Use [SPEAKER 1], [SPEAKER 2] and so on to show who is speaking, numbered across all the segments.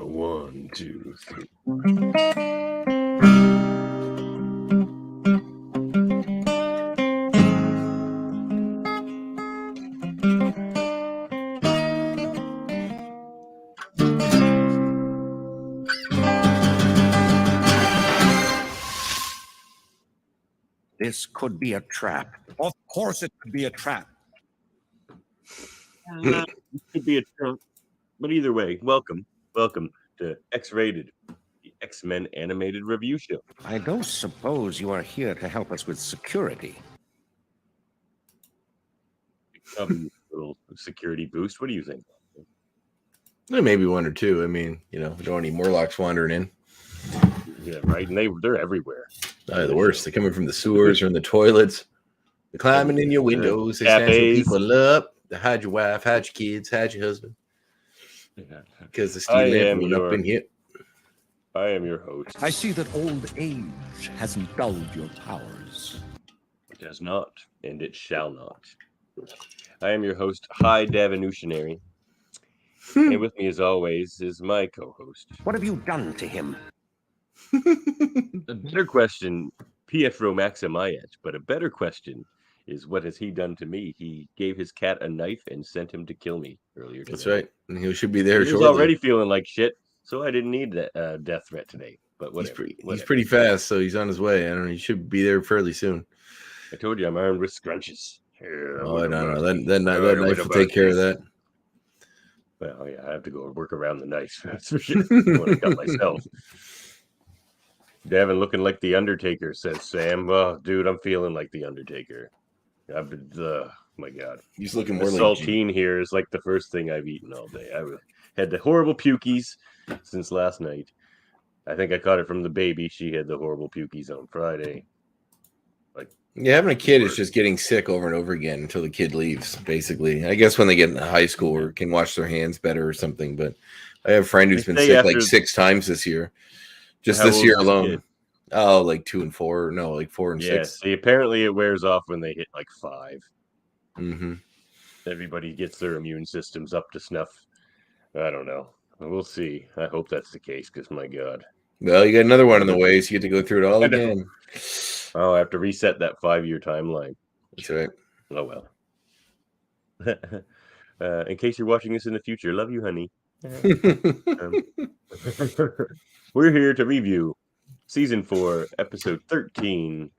[SPEAKER 1] 1, 2, 3.
[SPEAKER 2] This could be a trap. Of course it could be a trap.
[SPEAKER 1] It could be a trunk. But either way, welcome to X-Rated, the X-Men animated review show.
[SPEAKER 2] I don't suppose you are here to help us with security.
[SPEAKER 1] A little security boost. What do you think?
[SPEAKER 3] Maybe one or two. I mean, we don't want any Morlocks wandering in.
[SPEAKER 1] Yeah, right. And they're everywhere.
[SPEAKER 3] The worst. They're coming from the sewers or in the toilets. They're climbing in your windows. They snatching people up. They hide your wife, hide your kids, hide your husband. Because the Steve Lamp went up in here.
[SPEAKER 1] I am your host.
[SPEAKER 2] I see that old age hasn't dulled your powers.
[SPEAKER 1] It has not, and it shall not. I am your host, High Davanutionary. And with me, as always, is my co-host.
[SPEAKER 2] What have you done to him?
[SPEAKER 1] A better question, Pietro Maximayet, but a better question is, what has he done to me? He gave his cat a knife and sent him to kill me earlier today.
[SPEAKER 3] That's right. And he should be there
[SPEAKER 1] shortly. He was already feeling like shit, so I didn't need that death threat today. But whatever.
[SPEAKER 3] He's pretty fast, so he's on his way. I don't know. He should be there fairly soon.
[SPEAKER 1] I told you I'm armed with scrunches. Here,
[SPEAKER 3] no. That knife will take care of that.
[SPEAKER 1] Well, yeah, I have to go work around the knife. That's for sure. I got myself. Davan looking like the Undertaker, says Sam. Oh, dude, I'm feeling like the Undertaker. I've been, my God.
[SPEAKER 3] He's looking more
[SPEAKER 1] like saltine here is like the first thing I've eaten all day. I had the horrible pukies since last night. I think I caught it from the baby. She had the horrible pukies on Friday.
[SPEAKER 3] Having a kid is just getting sick over and over again until the kid leaves, basically. I guess when they get into high school or can wash their hands better or something. But I have a friend who's been sick like 6 times this year. Just this year alone. Oh, like 2 and 4. No, like 4 and 6.
[SPEAKER 1] See, apparently it wears off when they hit like 5.
[SPEAKER 3] Mm-hmm.
[SPEAKER 1] Everybody gets their immune systems up to snuff. I don't know. We'll see. I hope that's the case, because my God.
[SPEAKER 3] Well, you got another one in the way, so you get to go through it all again.
[SPEAKER 1] Oh, I have to reset that 5-year timeline.
[SPEAKER 3] That's right.
[SPEAKER 1] Oh, well. In case you're watching this in the future, love you, honey. We're here to review Season 4, Episode 13,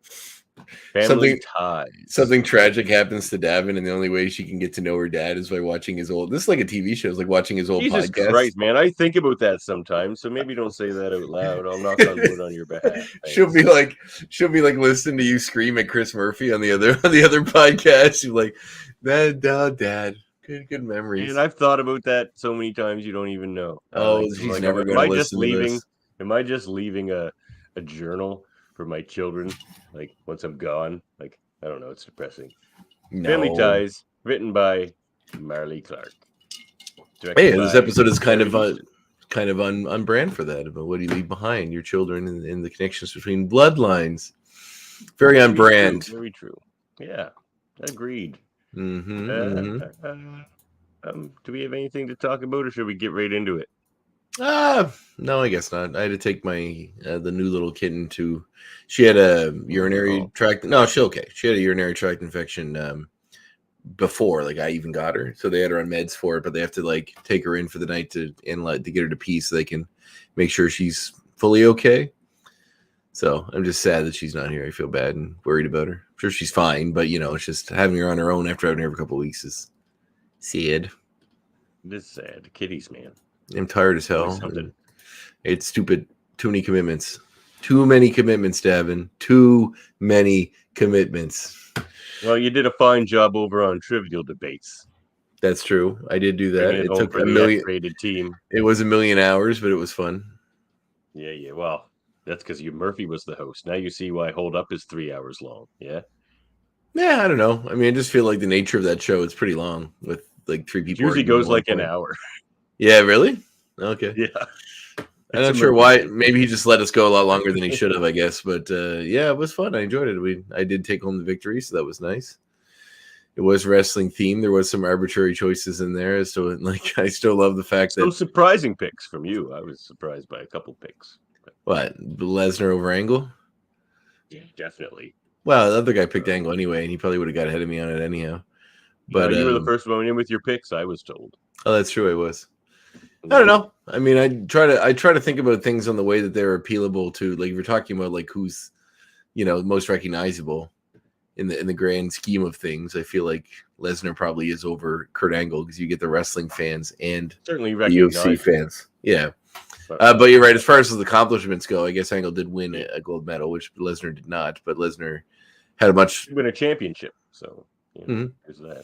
[SPEAKER 1] Family Ties.
[SPEAKER 3] Something tragic happens to Davan, and the only way she can get to know her dad is by watching his old... This is like a TV show. It's like watching his old
[SPEAKER 1] Jesus
[SPEAKER 3] podcast.
[SPEAKER 1] Christ, man. I think about that sometimes, so maybe don't say that out loud. I'll knock on wood on your behalf.
[SPEAKER 3] She'll be like listening to you scream at Chris Murphy on the other podcast. You're like, Dad. Good memories.
[SPEAKER 1] And I've thought about that so many times you don't even know.
[SPEAKER 3] He's never going to listen to this.
[SPEAKER 1] Am I just leaving a journal for my children? Like, once I'm gone? Like, I don't know. It's depressing. No. Family Ties, written by Marley Clark.
[SPEAKER 3] Hey, this episode is kind of on brand for that. About what do you leave behind? Your children and the connections between bloodlines. Very on brand.
[SPEAKER 1] Very true. Yeah, agreed.
[SPEAKER 3] Mm-hmm,
[SPEAKER 1] do we have anything to talk about, or should we get right into it?
[SPEAKER 3] No, I guess not. I had to take my the new little kitten to. She had a urinary tract. No, she's okay. She had a urinary tract infection before, like I even got her. So they had her on meds for it, but they have to like take her in for the night to get her to pee so they can make sure she's fully okay. So I'm just sad that she's not here. I feel bad and worried about her. I'm sure she's fine, but it's just having her on her own after having her for a couple of weeks is sad.
[SPEAKER 1] It is sad. Kitties, man.
[SPEAKER 3] I'm tired as hell. It's stupid. Too many commitments. Too many commitments, Davan. Too many commitments.
[SPEAKER 1] Well, you did a fine job over on Trivial Debates.
[SPEAKER 3] That's true. I did do that.
[SPEAKER 1] It took a million. Rated team.
[SPEAKER 3] It was 1,000,000 hours, but it was fun.
[SPEAKER 1] Yeah. Well, that's because Murphy was the host. Now you see why Hold Up is 3 hours long. Yeah.
[SPEAKER 3] Yeah, I don't know. I mean, I just feel like the nature of that show is pretty long with like 3 people.
[SPEAKER 1] It usually goes like an hour.
[SPEAKER 3] Yeah, really? Okay.
[SPEAKER 1] Yeah.
[SPEAKER 3] I'm not sure why. Maybe he just let us go a lot longer than he should have, I guess. But yeah, it was fun. I enjoyed it. I did take home the victory, so that was nice. It was wrestling themed. There was some arbitrary choices in there. So, like, I still love the fact
[SPEAKER 1] Some
[SPEAKER 3] that
[SPEAKER 1] surprising picks from you. I was surprised by a couple picks.
[SPEAKER 3] what Lesnar over Angle.
[SPEAKER 1] Yeah, definitely.
[SPEAKER 3] Well, the other guy picked Angle anyway, and he probably would have got ahead of me on it anyhow. But
[SPEAKER 1] you were the first one in with your picks, I was told.
[SPEAKER 3] Oh, that's true. I was. I don't know. I mean, I try to think about things on the way that they're appealable to. Like, if you're talking about like who's, most recognizable in the grand scheme of things, I feel like Lesnar probably is over Kurt Angle because you get the wrestling fans and
[SPEAKER 1] certainly
[SPEAKER 3] the UFC fans. Yeah. But you're right. As far as the accomplishments go, I guess Angle did win a gold medal, which Lesnar did not. But Lesnar had
[SPEAKER 1] win a championship. So there's that.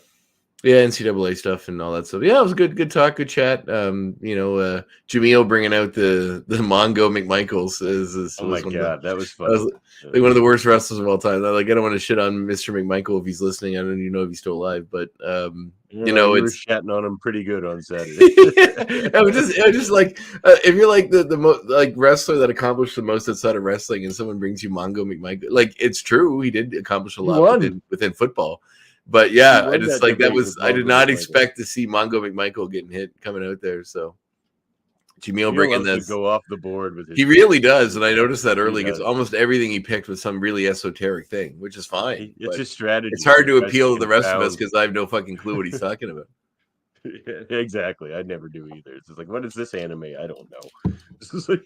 [SPEAKER 3] Yeah, NCAA stuff and all that stuff. Yeah, it was a good talk, good chat. Jaemeel bringing out the Mongo McMichaels
[SPEAKER 1] oh my god, that was fun.
[SPEAKER 3] That was like one of the worst wrestlers of all time. Like, I don't want to shit on Mr. McMichael if he's listening. I don't even know if he's still alive, but
[SPEAKER 1] you were chatting on him pretty good on Saturday.
[SPEAKER 3] I was just like, if you're like the wrestler that accomplished the most outside of wrestling, and someone brings you Mongo McMichael, like, it's true, he did accomplish a lot within football. But yeah, I just like that was I did not expect to see Mongo McMichael getting hit coming out there. So Jaemeel bringing this
[SPEAKER 1] go off the board with his
[SPEAKER 3] he really does, and I noticed that early because almost everything he picked was some really esoteric thing, which is fine.
[SPEAKER 1] It's a strategy.
[SPEAKER 3] It's hard to appeal to the rest of us because I have no fucking clue what he's talking about.
[SPEAKER 1] Yeah, exactly, I never do either. It's just like, what is this anime? I don't know. This is like,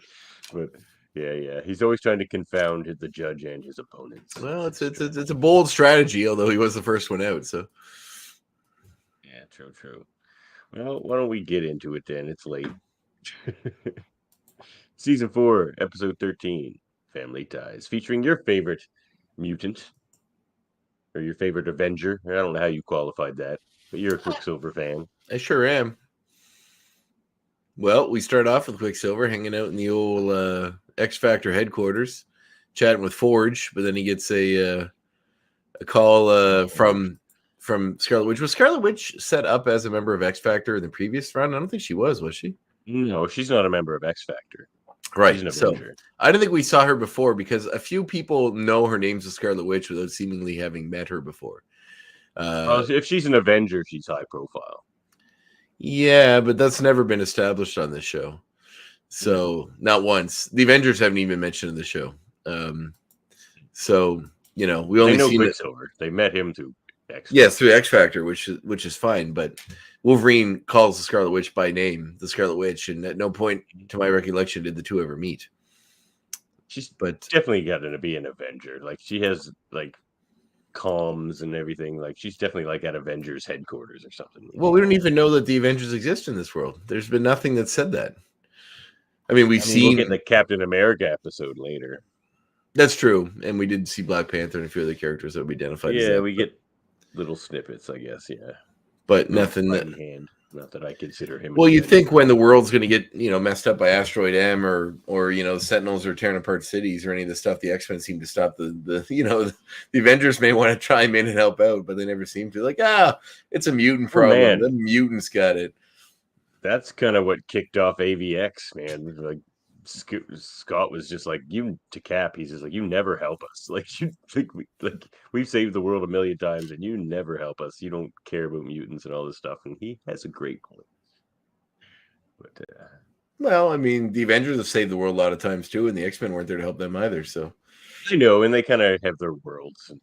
[SPEAKER 1] but. Yeah. He's always trying to confound the judge and his opponents.
[SPEAKER 3] Well, it's a bold strategy, although he was the first one out. So,
[SPEAKER 1] yeah, true. Well, why don't we get into it then? It's late. Season 4, episode 13, Family Ties, featuring your favorite mutant or your favorite Avenger. I don't know how you qualified that, but you're a Quicksilver fan.
[SPEAKER 3] I sure am. Well, we start off with Quicksilver hanging out in the old X Factor headquarters, chatting with Forge, but then he gets a call from Scarlet Witch. Was Scarlet Witch set up as a member of X Factor in the previous round? I don't think she was she?
[SPEAKER 1] No, she's not a member of X Factor.
[SPEAKER 3] Right. So I don't think we saw her before because a few people know her name's the Scarlet Witch without seemingly having met her before.
[SPEAKER 1] If she's an Avenger, she's high profile.
[SPEAKER 3] Yeah, but that's never been established on this show. So not once. The Avengers haven't even mentioned in the show. So we only
[SPEAKER 1] know
[SPEAKER 3] seen
[SPEAKER 1] Quicksilver. They met him through X.
[SPEAKER 3] Yes, through X Factor, which is fine. But Wolverine calls the Scarlet Witch by name, the Scarlet Witch, and at no point, to my recollection, did the two ever meet.
[SPEAKER 1] She's definitely got to be an Avenger. Like, she has like comms and everything. Like, she's definitely like at Avengers headquarters or something.
[SPEAKER 3] Well, we don't even know that the Avengers exist in this world. There's been nothing that said that. I mean, we've seen
[SPEAKER 1] look at the Captain America episode later.
[SPEAKER 3] That's true, and we did see Black Panther and a few other characters that we identified.
[SPEAKER 1] Yeah, we get little snippets, I guess. Yeah,
[SPEAKER 3] but nothing that.
[SPEAKER 1] Not that I consider him.
[SPEAKER 3] Well, you think when the world's going to get messed up by Asteroid M or the Sentinels are tearing apart cities or any of the stuff, the X-Men seem to stop the Avengers may want to chime in and help out, but they never seem to. Like, it's a mutant problem.
[SPEAKER 1] Man.
[SPEAKER 3] The mutants got it.
[SPEAKER 1] That's kind of what kicked off AVX, man. Like, Scott was just like, you to Cap. He's just like, you never help us. Like, we've saved the world a million times, and you never help us. You don't care about mutants and all this stuff. And he has a great point. But
[SPEAKER 3] well, I mean, the Avengers have saved the world a lot of times too, and the X-Men weren't there to help them either. So
[SPEAKER 1] I know, and they kind of have their worlds, and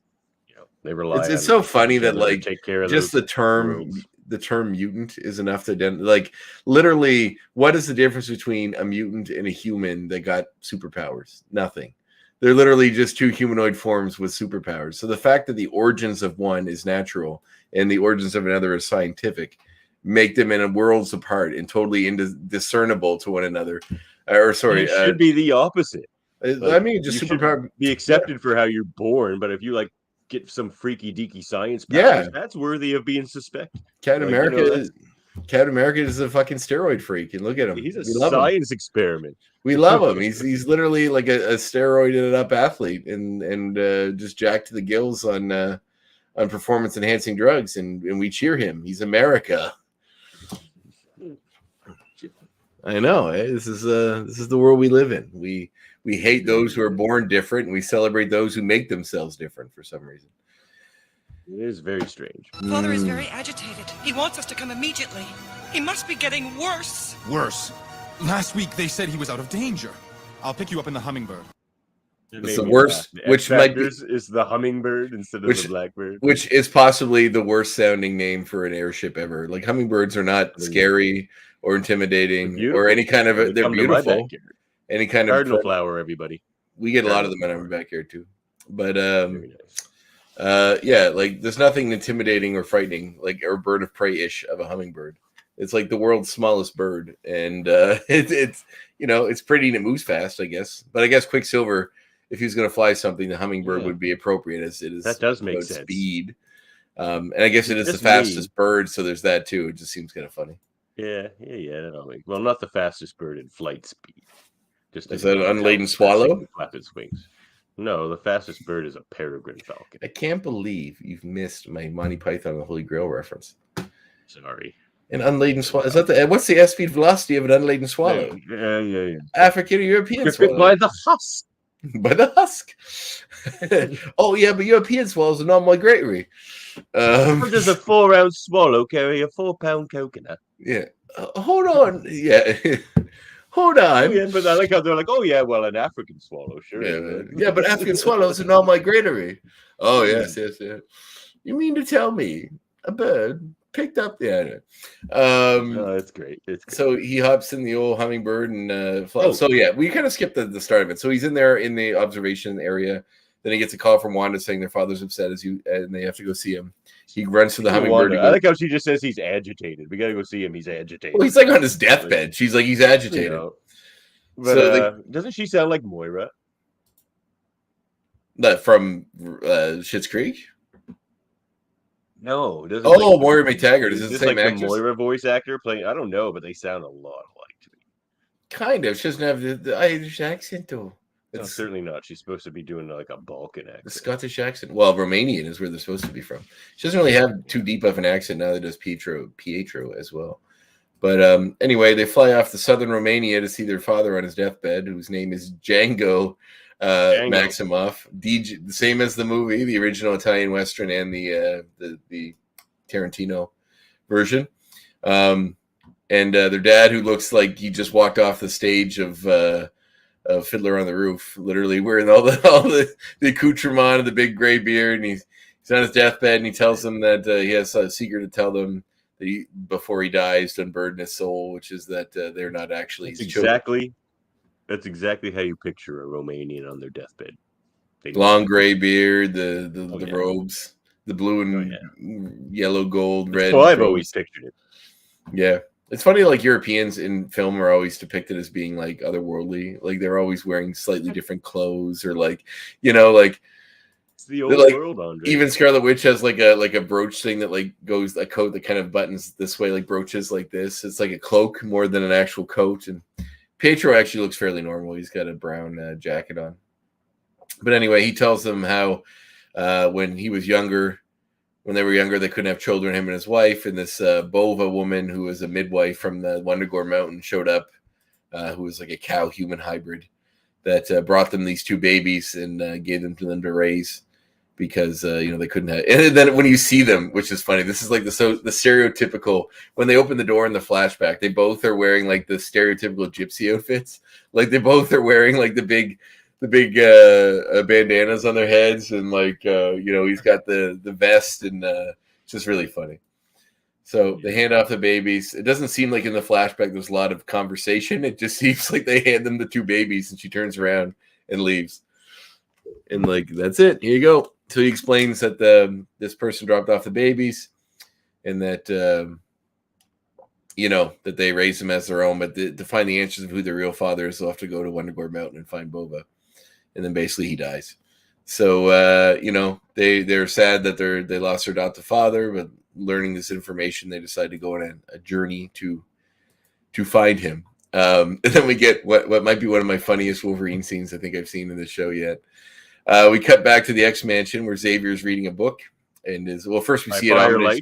[SPEAKER 1] they rely.
[SPEAKER 3] It's so funny that like
[SPEAKER 1] take care of
[SPEAKER 3] just the term.
[SPEAKER 1] Worlds.
[SPEAKER 3] The term mutant is enough to like literally what is the difference between a mutant and a human that got superpowers? Nothing. They're literally just two humanoid forms with superpowers. So the fact that the origins of one is natural and the origins of another is scientific make them in worlds apart and totally indiscernible to one another. It
[SPEAKER 1] should be the opposite.
[SPEAKER 3] I mean, just superpower
[SPEAKER 1] be accepted for how you're born, but if you like get some freaky deaky science powers, that's worthy of being suspected.
[SPEAKER 3] Captain America is a fucking steroid freak, and look at him.
[SPEAKER 1] He's a science experiment.
[SPEAKER 3] We love him. He's literally like a steroided up athlete and just jacked to the gills on performance enhancing drugs, and we cheer him. He's America. I know. This is the world we live in. We hate those who are born different, and we celebrate those who make themselves different for some reason.
[SPEAKER 1] It is very strange.
[SPEAKER 4] Father is very agitated. He wants us to come immediately. He must be getting worse.
[SPEAKER 5] Worse. Last week they said he was out of danger. I'll pick you up in the Hummingbird.
[SPEAKER 3] It's the worst, which might be
[SPEAKER 1] is the Hummingbird instead of the Blackbird,
[SPEAKER 3] which is possibly the worst sounding name for an airship ever. Like hummingbirds are not scary or intimidating or any kind of. They're beautiful. Any kind of
[SPEAKER 1] cardinal flower, everybody.
[SPEAKER 3] We get a lot of them in our backyard too, but yeah, like there's nothing intimidating or frightening, like or bird of prey-ish of a hummingbird. It's like the world's smallest bird, and it's it's pretty and it moves fast, I guess. But I guess Quicksilver, if he's going to fly something, the hummingbird would be appropriate, as it is.
[SPEAKER 1] That does make sense.
[SPEAKER 3] Speed, and I guess it is the fastest bird, so there's that too. It just seems kind of funny.
[SPEAKER 1] Yeah. Well, not the fastest bird in flight speed.
[SPEAKER 3] Is that an unladen swallow?
[SPEAKER 1] Flap its wings. No, the fastest bird is a peregrine falcon.
[SPEAKER 3] I can't believe you've missed my Monty Python and the Holy Grail reference.
[SPEAKER 1] Sorry.
[SPEAKER 3] An unladen swallow. Is that what's the airspeed velocity of an unladen swallow?
[SPEAKER 1] Yeah.
[SPEAKER 3] African or European swallow?
[SPEAKER 1] By the husk.
[SPEAKER 3] By the husk. Oh yeah, but European swallows are not migratory.
[SPEAKER 1] How does a 4-ounce swallow carry a 4-pound coconut?
[SPEAKER 3] Yeah. Hold on. Yeah. Hold on.
[SPEAKER 1] Oh, yeah, but I like how they're like, oh yeah, well, an African swallow, sure.
[SPEAKER 3] Yeah, but African swallows are not migratory. Oh yes. You mean to tell me a bird picked up the animal?
[SPEAKER 1] Oh, it's great. It's great.
[SPEAKER 3] So he hops in the old hummingbird and flies. So yeah, we kind of skipped the start of it. So he's in there in the observation area. Then he gets a call from Wanda saying their father's upset and they have to go see him. He runs to the hummingbird.
[SPEAKER 1] I like how she just says he's agitated. We got to go see him. He's agitated.
[SPEAKER 3] Well, he's like on his deathbed. She's like, he's agitated.
[SPEAKER 1] But so doesn't she sound like Moira?
[SPEAKER 3] That from Schitt's Creek?
[SPEAKER 1] No, it doesn't.
[SPEAKER 3] Oh, Moira McTaggart. Is it the same
[SPEAKER 1] actress? Moira voice actor playing? I don't know, but they sound a lot alike to me.
[SPEAKER 3] Kind of. She doesn't have the Irish accent, though.
[SPEAKER 1] No, certainly not. She's supposed to be doing like a Balkan accent.
[SPEAKER 3] The Scottish accent. Well, Romanian is where they're supposed to be from. She doesn't really have too deep of an accent now that does Pietro as well. But anyway, they fly off to southern Romania to see their father on his deathbed, whose name is Django Maximoff. DJ, the same as the movie, the original Italian Western and the Tarantino version. And their dad, who looks like he just walked off the stage of Fiddler on the Roof, literally wearing all the accoutrement and the big gray beard, and he's on his deathbed, and he tells them that he has a secret to tell them that before he dies to unburden his soul, which is that they're not actually his children.
[SPEAKER 1] That's exactly how you picture a Romanian on their deathbed.
[SPEAKER 3] Long gray beard, the robes, the blue and yellow, gold, red.
[SPEAKER 1] Well, I've always pictured it.
[SPEAKER 3] Yeah. It's funny, like Europeans in film are always depicted as being like otherworldly, like they're always wearing slightly different clothes, or like
[SPEAKER 1] it's the old world. Andre.
[SPEAKER 3] Even Scarlet Witch has like a brooch thing that like goes a coat that kind of buttons this way, like brooches like this. It's like a cloak more than an actual coat. And Pietro actually looks fairly normal. He's got a brown jacket on. But anyway, he tells them how when they were younger, they couldn't have children, him and his wife. And this Bova woman, who was a midwife from the Wundagore mountain, showed up, who was like a cow-human hybrid that brought them these two babies and gave them to raise because, they couldn't have. And then when you see them, which is funny, this is like the stereotypical, when they open the door in the flashback, they both are wearing like the stereotypical gypsy outfits. Like they both are wearing like the big bandanas on their heads, and like he's got the vest, and it's just really funny. So they hand off the babies. It doesn't seem like in the flashback there's a lot of conversation. It just seems like they hand them the two babies, and she turns around and leaves, and like that's it. Here you go. So he explains that this person dropped off the babies, and that that they raised them as their own, but to find the answers of who their real father is, they'll have to go to Wundagore Mountain and find Bova. And then basically he dies. So, they're sad that they lost their adoptive father, but learning this information, they decide to go on a journey to find him. And then we get what might be one of my funniest Wolverine scenes I think I've seen in this show yet. We cut back to the X Mansion where Xavier's reading a book, and first we see it on.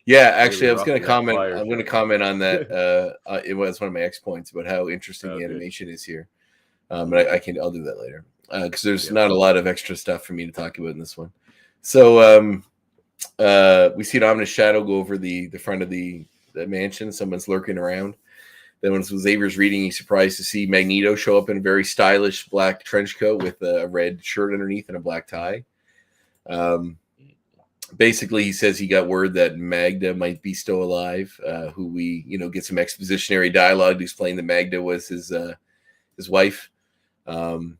[SPEAKER 3] Yeah, actually, I was going to comment. I'm going to comment on that. It was one of my X points about how interesting the animation is here. But I'll do that later because there's not a lot of extra stuff for me to talk about in this one. So We see an ominous shadow go over the front of the mansion. Someone's lurking around. Then when Xavier's reading, he's surprised to see Magneto show up in a very stylish black trench coat with a red shirt underneath and a black tie. Basically, he says he got word that Magda might be still alive, who we, get some expositionary dialogue to explain that Magda was his wife. And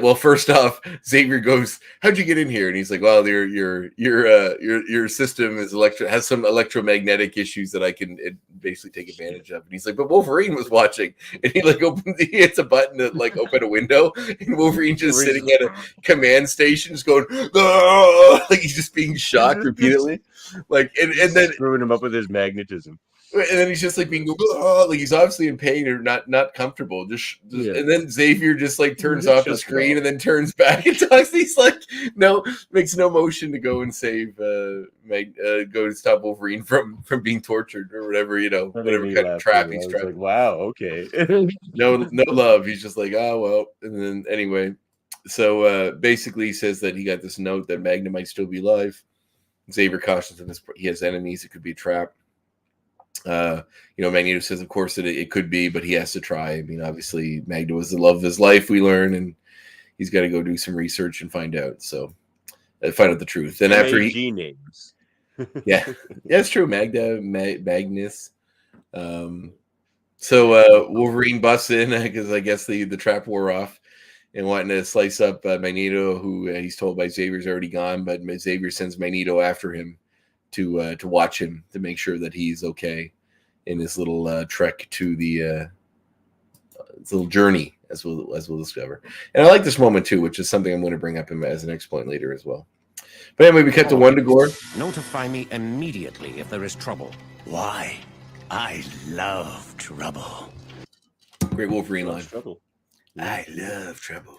[SPEAKER 3] well, first off, Xavier goes, "How'd you get in here?" And he's like, "Well, your system has some electromagnetic issues that I can basically take advantage of." And he's like, "But Wolverine was watching," and he he hits a button to open a window, and Wolverine just sitting at a command station, just going, "Ah!" like he's just being shocked repeatedly, and then
[SPEAKER 1] screwing him up with his magnetism.
[SPEAKER 3] And then he's just being like he's obviously in pain or not comfortable. And then Xavier just turns off the screen and then turns back and talks. He's makes no motion to go and save go to stop Wolverine from being tortured or whatever whatever kind of trap he's trapped.
[SPEAKER 1] Wow, okay.
[SPEAKER 3] no love. He's just oh well. And then anyway, so basically he says that he got this note that Magna might still be alive. Xavier cautions him he has enemies. It could be a trap. Magneto says, of course, that it could be, but he has to try. I mean, obviously, Magda was the love of his life, we learn, and he's got to go do some research and find out. So, find out the truth. And after he
[SPEAKER 1] names,
[SPEAKER 3] yeah, it's true. Magda, Magnus. So Wolverine busts in because I guess the trap wore off and wanting to slice up Magneto, who he's told by Xavier's already gone, but Xavier sends Magneto after him to watch him to make sure that he's okay in this little trek to the this little journey, as we'll discover. And I like this moment too, which is something I'm going to bring up as an next point later as well. But anyway, we cut to Wundagore.
[SPEAKER 2] Notify me immediately if there is trouble. Why? I love trouble.
[SPEAKER 3] Great Wolverine line.
[SPEAKER 1] Trouble.
[SPEAKER 3] I love trouble.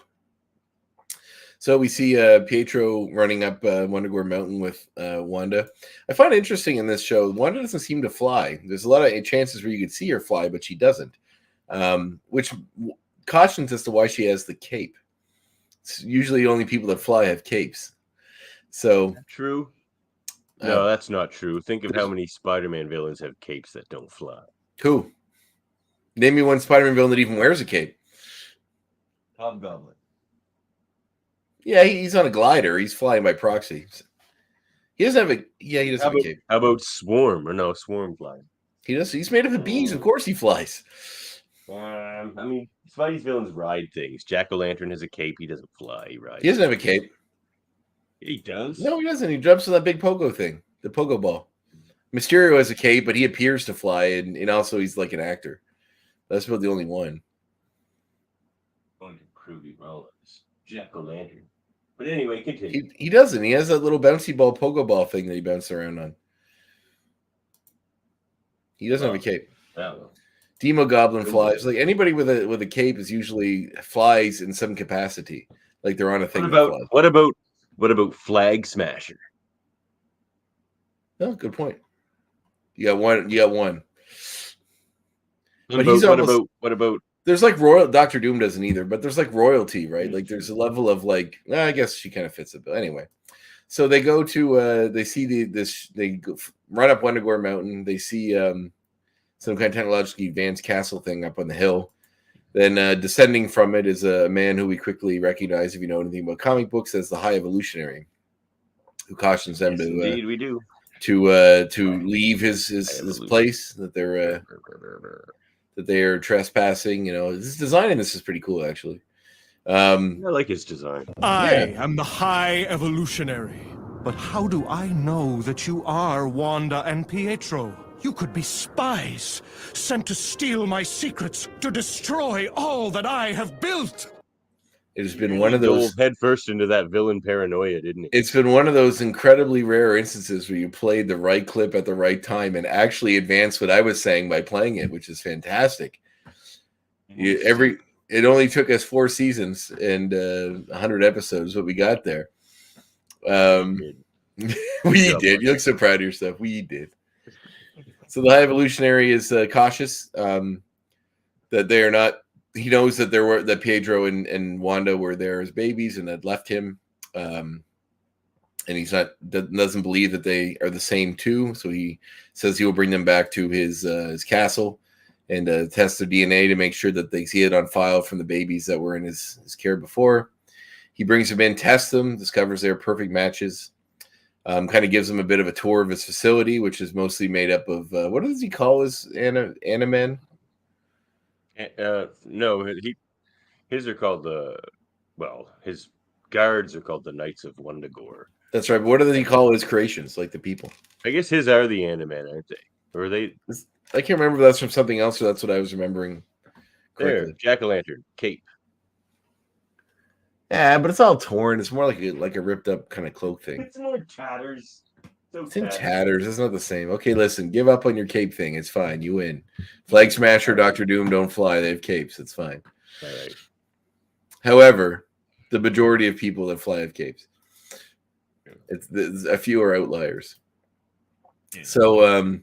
[SPEAKER 3] So we see Pietro running up Wundagore Mountain with Wanda. I find it interesting in this show, Wanda doesn't seem to fly. There's a lot of chances where you could see her fly, but she doesn't, which cautions as to why she has the cape. It's usually only people that fly have capes. So
[SPEAKER 1] true. No, that's not true. Think of how many Spider-Man villains have capes that don't fly.
[SPEAKER 3] Who? Name me one Spider-Man villain that even wears a cape.
[SPEAKER 1] Hobgoblin.
[SPEAKER 3] Yeah, he's on a glider. He's flying by proxy. He doesn't have a. Yeah, he doesn't have a cape.
[SPEAKER 1] How about Swarm? Or no, Swarm flying.
[SPEAKER 3] He does. He's made up of bees. Of course, he flies.
[SPEAKER 1] I mean, Spidey's villains ride things. Jack-o'-lantern has a cape. He doesn't fly. He rides.
[SPEAKER 3] He doesn't have a cape.
[SPEAKER 1] He does.
[SPEAKER 3] No, he doesn't. He jumps on that big pogo thing, the pogo ball. Mysterio has a cape, but he appears to fly, and also he's like an actor. That's about the only one.
[SPEAKER 1] Going to prove he rollers. Jack-o'-lantern. But anyway, continue.
[SPEAKER 3] He doesn't. He has that little bouncy ball, pogo ball thing that he bounces around on. He doesn't have a cape. Demo Goblin flies. Like anybody with a cape is usually flies in some capacity. Like they're on a thing.
[SPEAKER 1] What about Flag Smasher?
[SPEAKER 3] Oh, good point. You got one.
[SPEAKER 1] What about
[SPEAKER 3] there's royal Doctor Doom doesn't either, but there's royalty, right? Like there's a level of I guess she kind of fits it, but anyway. So they go to they see they run up Wundagore Mountain. They see some kind of technologically advanced castle thing up on the hill. Then descending from it is a man who we quickly recognize if you know anything about comic books as the High Evolutionary, who cautions them
[SPEAKER 1] indeed we do
[SPEAKER 3] to leave his place that they are trespassing. This design in this is pretty cool, actually.
[SPEAKER 1] I like his design.
[SPEAKER 5] I am the High Evolutionary. But how do I know that you are Wanda and Pietro? You could be spies, sent to steal my secrets, to destroy all that I have built.
[SPEAKER 3] It has been one of those
[SPEAKER 1] head first into that villain paranoia, didn't it?
[SPEAKER 3] It's been one of those incredibly rare instances where you played the right clip at the right time and actually advanced what I was saying by playing it, which is fantastic. It only took us 4 seasons and 100 episodes, but we got there. We did. You look so proud of yourself. We did. So the High Evolutionary is cautious that they are not. He knows that Pietro and Wanda were there as babies and had left him. and doesn't believe that they are the same two. So he says he will bring them back to his castle and test their DNA to make sure that they see it on file from the babies that were in his care before. He brings them in, tests them, discovers they're perfect matches. Kind of gives them a bit of a tour of his facility, which is mostly made up of what does he call his Animan?
[SPEAKER 1] No, his are called his guards are called the Knights of Wundagore.
[SPEAKER 3] That's right. But what do he call his creations, like the people?
[SPEAKER 1] I guess his are the Animan, aren't they? Or are they?
[SPEAKER 3] I can't remember if that's from something else or that's what I was remembering.
[SPEAKER 1] There, Jack-o'-lantern, cape.
[SPEAKER 3] Yeah, but it's all torn. It's more like a ripped up kind of cloak thing.
[SPEAKER 1] It's more tatters.
[SPEAKER 3] It's in tatters. It's not the same. Okay, listen, give up on your cape thing. It's fine. You win. Flag Smasher, Dr. Doom don't fly. They have capes. It's fine.
[SPEAKER 1] All right.
[SPEAKER 3] However, the majority of people that fly have capes. It's a few are outliers. Yeah. So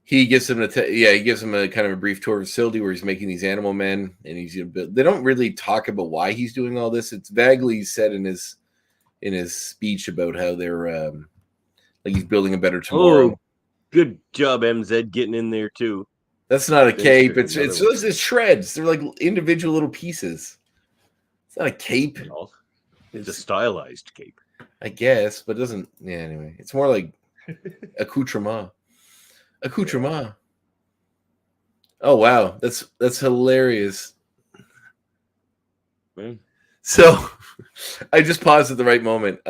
[SPEAKER 3] he gives him he gives him a kind of a brief tour of the facility where he's making these animal men, and they don't really talk about why he's doing all this. It's vaguely said in his speech about how they're like he's building a better tomorrow.
[SPEAKER 1] Oh, good job, MZ, getting in there too.
[SPEAKER 3] That's not a cape. It's shreds. They're like individual little pieces. It's not a cape.
[SPEAKER 1] No, it's a stylized cape,
[SPEAKER 3] I guess, but it doesn't. Yeah. Anyway, it's more like accoutrement. Accoutrement. Oh wow, that's hilarious.
[SPEAKER 1] Man.
[SPEAKER 3] So I just paused at the right moment.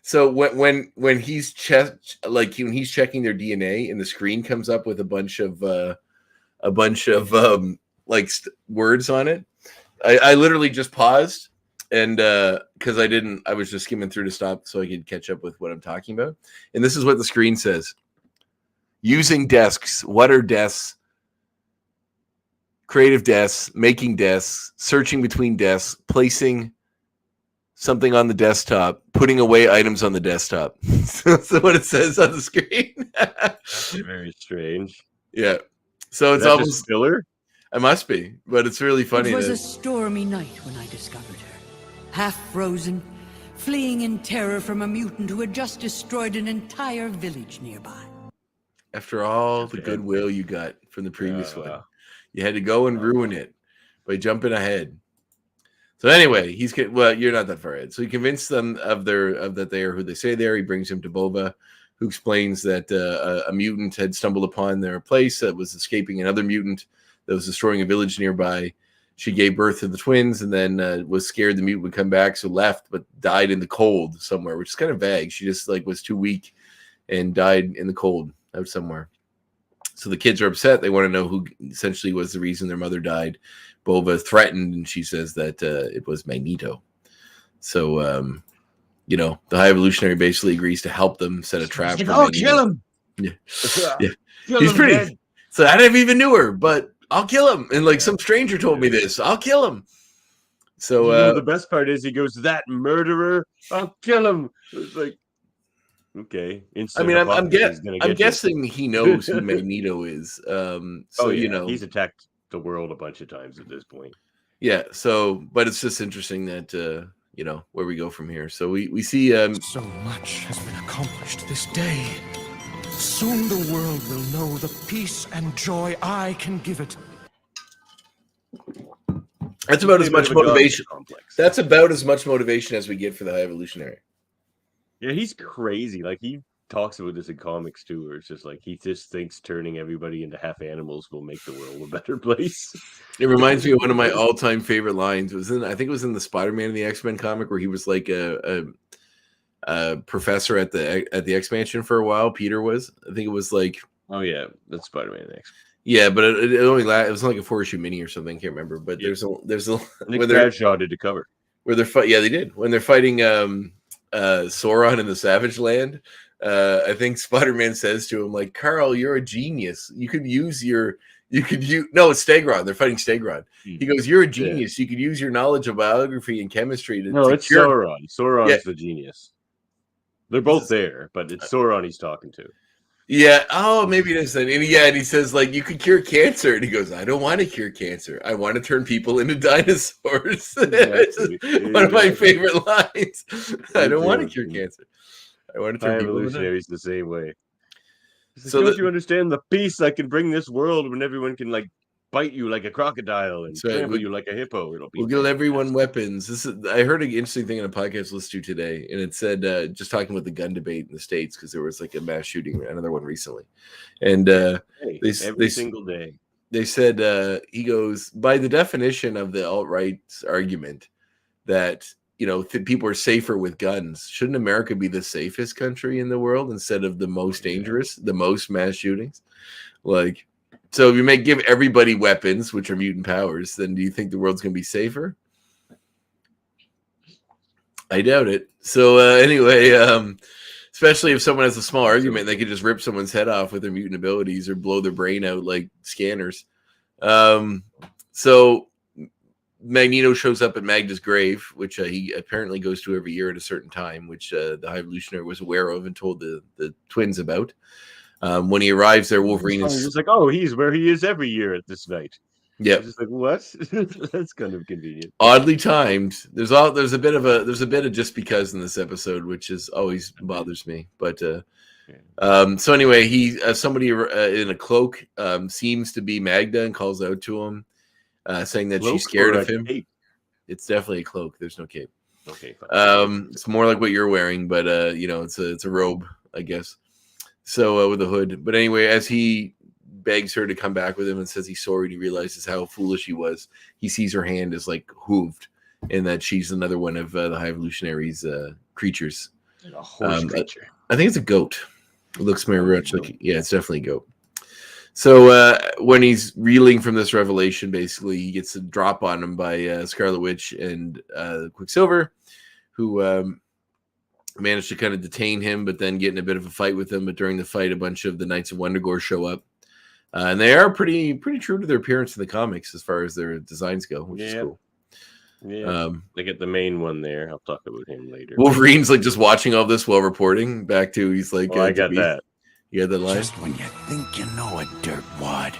[SPEAKER 3] So when he's checking their DNA and the screen comes up with a bunch of words on it, I literally just paused and because I was just skimming through to stop so I could catch up with what I'm talking about. And this is what the screen says. Using desks. What are desks? Creative desks, making desks, searching between desks, placing something on the desktop, putting away items on the desktop. That's what it says on the screen.
[SPEAKER 1] That's very strange.
[SPEAKER 3] Yeah. So it's almost
[SPEAKER 1] filler.
[SPEAKER 3] It must be, but it's really funny.
[SPEAKER 6] It was a stormy night when I discovered her. Half frozen, fleeing in terror from a mutant who had just destroyed an entire village nearby.
[SPEAKER 3] After all the goodwill you got from the previous one, you had to go and ruin it by jumping ahead. So anyway, you're not that far ahead. So he convinced them that they are who they say they are. He brings him to Bova, who explains that a mutant had stumbled upon their place that was escaping another mutant that was destroying a village nearby. She gave birth to the twins and then was scared the mutant would come back, so left, but died in the cold somewhere, which is kind of vague. She just was too weak and died in the cold out somewhere. So the kids are upset. They want to know who essentially was the reason their mother died. Bova threatened, and she says that it was Magneto. So, the High Evolutionary basically agrees to help them set a trap.
[SPEAKER 1] Kill him!
[SPEAKER 3] Yeah. He's pretty. Dead. So I never even knew her, but I'll kill him. And some stranger told me this. I'll kill him. So
[SPEAKER 1] the best part is he goes, "That murderer, I'll kill him." It's like, okay.
[SPEAKER 3] I mean, I'm guessing he knows who Magneto is.
[SPEAKER 1] He's attacked the world a bunch of times at this point.
[SPEAKER 3] Yeah. So, but it's just interesting that where we go from here. So we see
[SPEAKER 5] so much has been accomplished this day. Soon the world will know the peace and joy I can give it.
[SPEAKER 3] That's about as much motivation. That's about as much motivation as we get for the High Evolutionary.
[SPEAKER 1] Yeah, he's crazy. He talks about this in comics too, where it's just he just thinks turning everybody into half animals will make the world a better place.
[SPEAKER 3] It reminds me of one of my all-time favorite lines. I think it was in the Spider-Man and the X-Men comic where he was like a professor at the X-Mansion for a while. Peter was. I think it was
[SPEAKER 1] oh yeah, that's Spider-Man and X.
[SPEAKER 3] Yeah, but it only it was like a 4-issue mini or something. I can't remember. But there's a
[SPEAKER 1] Nick Bradshaw did the cover
[SPEAKER 3] where they're they did when they're fighting Sauron in the Savage Land. I think Spider-Man says to him, Carl, you're a genius. It's Stegron. They're fighting Stegron. He goes, you're a genius. Yeah. You could use your knowledge of biography and chemistry to
[SPEAKER 1] it's Sauron. Sauron's the genius. They're both there, but it's Sauron he's talking to.
[SPEAKER 3] Yeah. Oh, maybe it is. And yeah, and he says like you could cure cancer, and he goes, "I don't want to cure cancer. I want to turn people into dinosaurs." It's
[SPEAKER 1] Exactly.
[SPEAKER 3] one of my favorite lines. I don't want to cure
[SPEAKER 1] too.
[SPEAKER 3] cancer. I want to turn
[SPEAKER 1] High
[SPEAKER 3] people into.
[SPEAKER 1] evolutionaries the same way. It's like,
[SPEAKER 3] So
[SPEAKER 1] don't you understand the peace I can bring this world when everyone can like bite you like a crocodile and
[SPEAKER 3] That's right.
[SPEAKER 1] trample you like a hippo? It'll be
[SPEAKER 3] We'll give everyone weapons. This is I heard an interesting thing in a podcast I listened to today, and it said just talking about the gun debate in the States because there was like a mass shooting, another one recently, and
[SPEAKER 1] every single day.
[SPEAKER 3] They said he goes by the definition of the alt-right's argument that people are safer with guns. Shouldn't America be the safest country in the world instead of the most dangerous, the most mass shootings? Like, so if you may give everybody weapons, which are mutant powers, then do you think the world's going to be safer? I doubt it. So anyway, especially if someone has a small argument, they could just rip someone's head off with their mutant abilities or blow their brain out like scanners. So Magneto shows up at Magda's grave, which he apparently goes to every year at a certain time, which the High Evolutionary was aware of and told the twins about. When he arrives there, Wolverine is
[SPEAKER 1] just like, oh, he's where he is every year at this night.
[SPEAKER 3] Yeah,
[SPEAKER 1] just like what? That's kind of convenient.
[SPEAKER 3] Oddly timed. There's a bit of just because in this episode, which is always bothers me. But so anyway, he somebody in a cloak seems to be Magda and calls out to him, saying that she's scared of him.
[SPEAKER 1] Cape?
[SPEAKER 3] It's definitely a cloak. There's no cape.
[SPEAKER 1] Okay. Fine.
[SPEAKER 3] It's more like what you're wearing, but it's a robe, I guess. So with a hood. But anyway, as he begs her to come back with him and says he's sorry, and he realizes how foolish he was. He sees her hand is like hooved, and that she's another one of the High Evolutionaries' creatures.
[SPEAKER 1] A horse creature.
[SPEAKER 3] I think it's a goat. It looks very much like it's definitely a goat. So when he's reeling from this revelation, basically he gets a drop on him by Scarlet Witch and Quicksilver, who managed to kind of detain him, but then get in a bit of a fight with him. But during the fight, a bunch of the Knights of Wundagore show up. And they are pretty true to their appearance in the comics as far as their designs go, which is cool.
[SPEAKER 1] Yeah, they get the main one there. I'll talk about him later.
[SPEAKER 3] Wolverine's like just watching all this while reporting back to. He's like,
[SPEAKER 1] I got that.
[SPEAKER 3] You got that line.
[SPEAKER 2] Just when you think you know a dirtwad.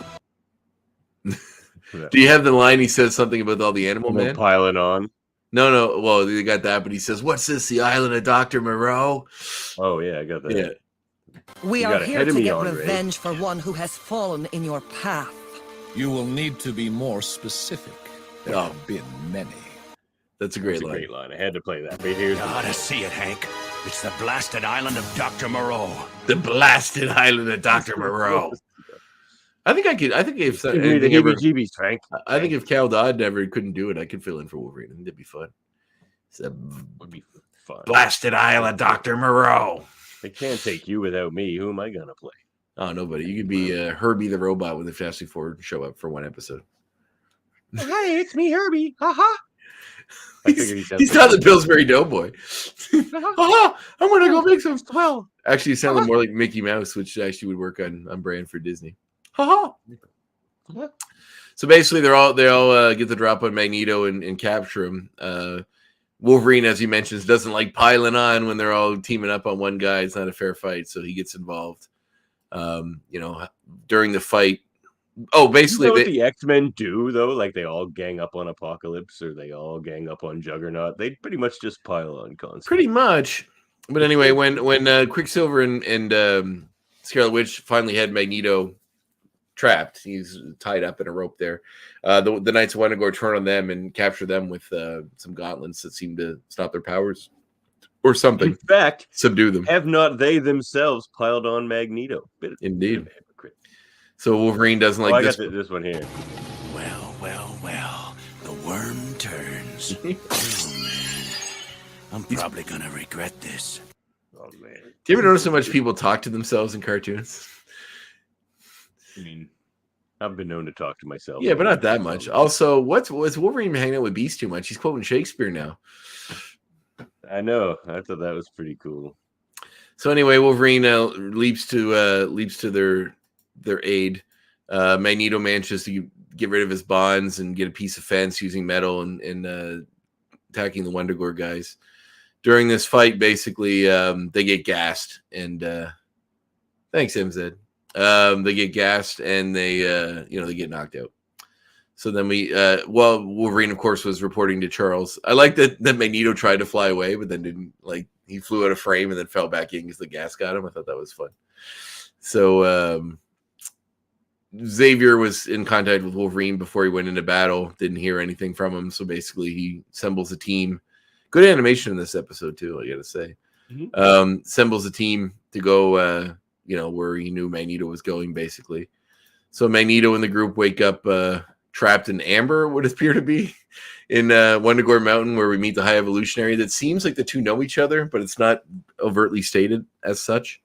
[SPEAKER 3] Do you have the line? He says something about all the animal men
[SPEAKER 1] piling on.
[SPEAKER 3] No. Well, they got that, but he says, "What's this? The island of Dr. Moreau?"
[SPEAKER 1] Oh yeah, I got that.
[SPEAKER 3] Yeah.
[SPEAKER 4] We are here to get revenge for one who has fallen in your path.
[SPEAKER 7] You will need to be more specific. There have been many.
[SPEAKER 3] That's a great
[SPEAKER 1] line. I had to play that. Right here.
[SPEAKER 2] You ought to see it, Hank. It's the blasted island of Dr. Moreau.
[SPEAKER 3] The blasted island of Dr. Moreau. I think if
[SPEAKER 1] heebie-jeebies, Frank.
[SPEAKER 3] I think if Cal Dodd never couldn't do it, I could fill in for Wolverine. I think that'd be fun.
[SPEAKER 1] Would be fun.
[SPEAKER 3] Blasted island, Dr. Moreau.
[SPEAKER 1] They can't take you without me. Who am I gonna play?
[SPEAKER 3] Oh, nobody. You could be Herbie the robot when the Fantastic Four show up for one episode.
[SPEAKER 1] Hi, it's me, Herbie. Ha.
[SPEAKER 3] He's not the Pillsbury Doughboy. I'm gonna go make some. Well, actually, he sounded more like Mickey Mouse, which actually would work on brand for Disney. So basically, they all get the drop on Magneto and capture him. Wolverine, as he mentions, doesn't like piling on when they're all teaming up on one guy. It's not a fair fight, so he gets involved. During the fight. Oh, basically,
[SPEAKER 1] what the X-Men do though, like they all gang up on Apocalypse or they all gang up on Juggernaut. They pretty much just pile on constantly.
[SPEAKER 3] Pretty much. But anyway, when Quicksilver and Scarlet Witch finally had Magneto trapped, he's tied up in a rope there. The Knights of Wundagore turn on them and capture them with some gauntlets that seem to stop their powers or something.
[SPEAKER 1] In fact,
[SPEAKER 3] subdue them.
[SPEAKER 1] Have not they themselves piled on Magneto?
[SPEAKER 3] Indeed. So Wolverine doesn't like this.
[SPEAKER 1] I got this one here.
[SPEAKER 2] Well. The worm turns. Oh, man. I'm probably going to regret this.
[SPEAKER 1] Oh, man.
[SPEAKER 3] Do you ever notice how much people talk to themselves in cartoons?
[SPEAKER 1] I mean, I've been known to talk to myself.
[SPEAKER 3] Yeah, but not that much. Also, what's Wolverine hanging out with Beast too much? He's quoting Shakespeare now.
[SPEAKER 1] I know. I thought that was pretty cool.
[SPEAKER 3] So anyway, Wolverine leaps to their aid. Magneto manages to get rid of his bonds and get a piece of fence using metal and attacking the Wundagore guys. During this fight, basically, they get gassed and Thanks, MZ. They get gassed and they they get knocked out. So then Wolverine, of course, was reporting to Charles. I like that Magneto tried to fly away, but then didn't. Like, he flew out of frame and then fell back in because the gas got him. I thought that was fun. So Xavier was in contact with Wolverine before he went into battle. Didn't hear anything from him. So basically, he assembles a team. Good animation in this episode too, I gotta say. Mm-hmm. Assembles a team to go, where he knew Magneto was going, basically. So Magneto and the group wake up trapped in amber, would appear to be, in Wundagore Mountain, where we meet the High Evolutionary. That seems like the two know each other, but it's not overtly stated as such.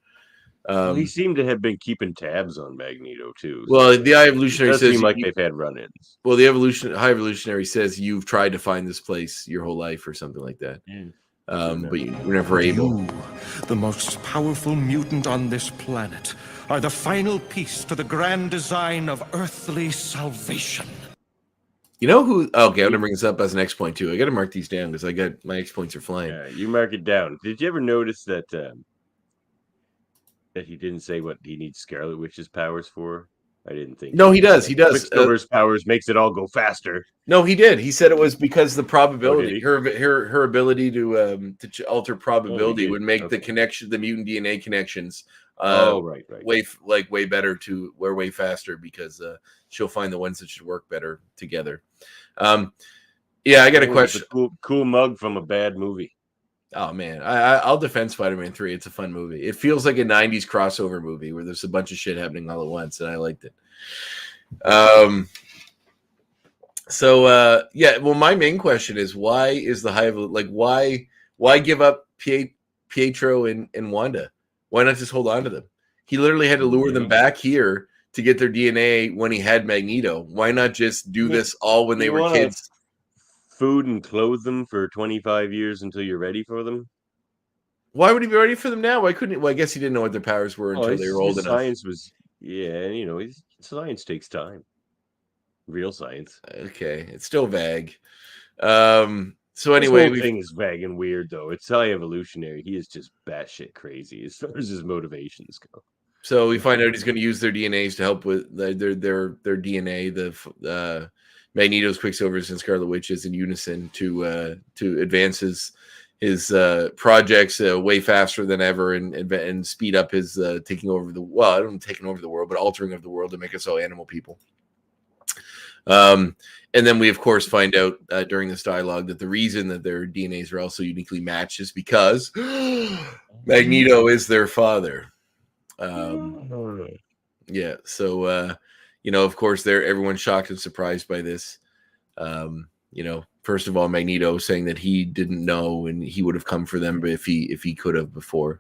[SPEAKER 1] Well, he seemed to have been keeping tabs on Magneto too.
[SPEAKER 3] Well, the High Evolutionary says
[SPEAKER 1] seem like they've had run-ins.
[SPEAKER 3] Well, the High Evolutionary says you've tried to find this place your whole life, or something like that. Yeah. But you were never able.
[SPEAKER 5] You, the most powerful mutant on this planet, are the final piece to the grand design of earthly salvation.
[SPEAKER 3] You know who? Okay, I'm gonna bring this up as an X point too. I got to mark these down because I got my X points are flying.
[SPEAKER 1] Yeah, you mark it down. Did you ever notice that that he didn't say what he needs Scarlet Witch's powers for? I didn't think.
[SPEAKER 3] No, he does. He does.
[SPEAKER 1] Quicksilver's powers makes it all go faster.
[SPEAKER 3] No, he did. He said it was because the probability, her ability to alter probability would make the connection, the mutant DNA connections.
[SPEAKER 1] Right.
[SPEAKER 3] Way better way faster because she'll find the ones that should work better together. I got a question.
[SPEAKER 1] Cool mug from a bad movie.
[SPEAKER 3] Oh man, I'll defend Spider-Man 3. It's a fun movie. It feels like a 90s crossover movie where there's a bunch of shit happening all at once, and I liked it. Well, my main question is why is the Hive why give up Pietro and Wanda? Why not just hold on to them? He literally had to lure them back here to get their DNA when he had Magneto. Why not just do this all when they were kids?
[SPEAKER 1] Food and clothe them for 25 years until you're ready for them.
[SPEAKER 3] Why would he be ready for them now? Why couldn't he? Well, I guess he didn't know what their powers were until they were old enough.
[SPEAKER 1] Science was, science takes time. Real science.
[SPEAKER 3] Okay, it's still vague. So anyway,
[SPEAKER 1] the thing is vague and weird though. It's High Evolutionary. He is just batshit crazy as far as his motivations go.
[SPEAKER 3] So we find out he's going to use their DNAs to help with their DNA, the Magneto's, Quicksilver's, and Scarlet Witch's in unison to advance his projects way faster than ever and speed up his taking over the world, but altering of the world to make us all animal people. And then we, of course, find out during this dialogue that the reason that their DNAs are also uniquely matched is because Magneto is their father. Yeah. So, of course, everyone's shocked and surprised by this. First of all, Magneto saying that he didn't know and he would have come for them if he could have before.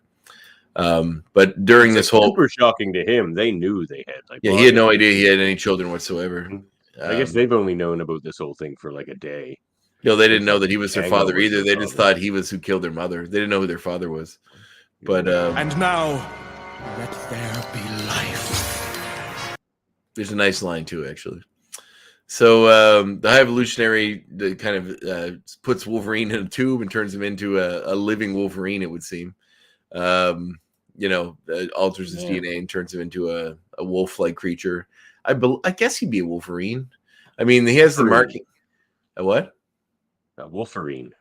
[SPEAKER 3] But during this whole
[SPEAKER 1] super shocking to him, they knew they had
[SPEAKER 3] he had no idea he had any children whatsoever.
[SPEAKER 1] I guess they've only known about this whole thing for like a day.
[SPEAKER 3] No, they didn't know that he was their father either. They just thought he was who killed their mother. They didn't know who their father was. But
[SPEAKER 5] and now, let there be life.
[SPEAKER 3] There's a nice line too, actually. So the High Evolutionary kind of puts Wolverine in a tube and turns him into a living Wolverine. It would seem, alters his DNA and turns him into a wolf-like creature. I guess he'd be a Wolverine. I mean, he has the marking. A what?
[SPEAKER 1] A Wolverine.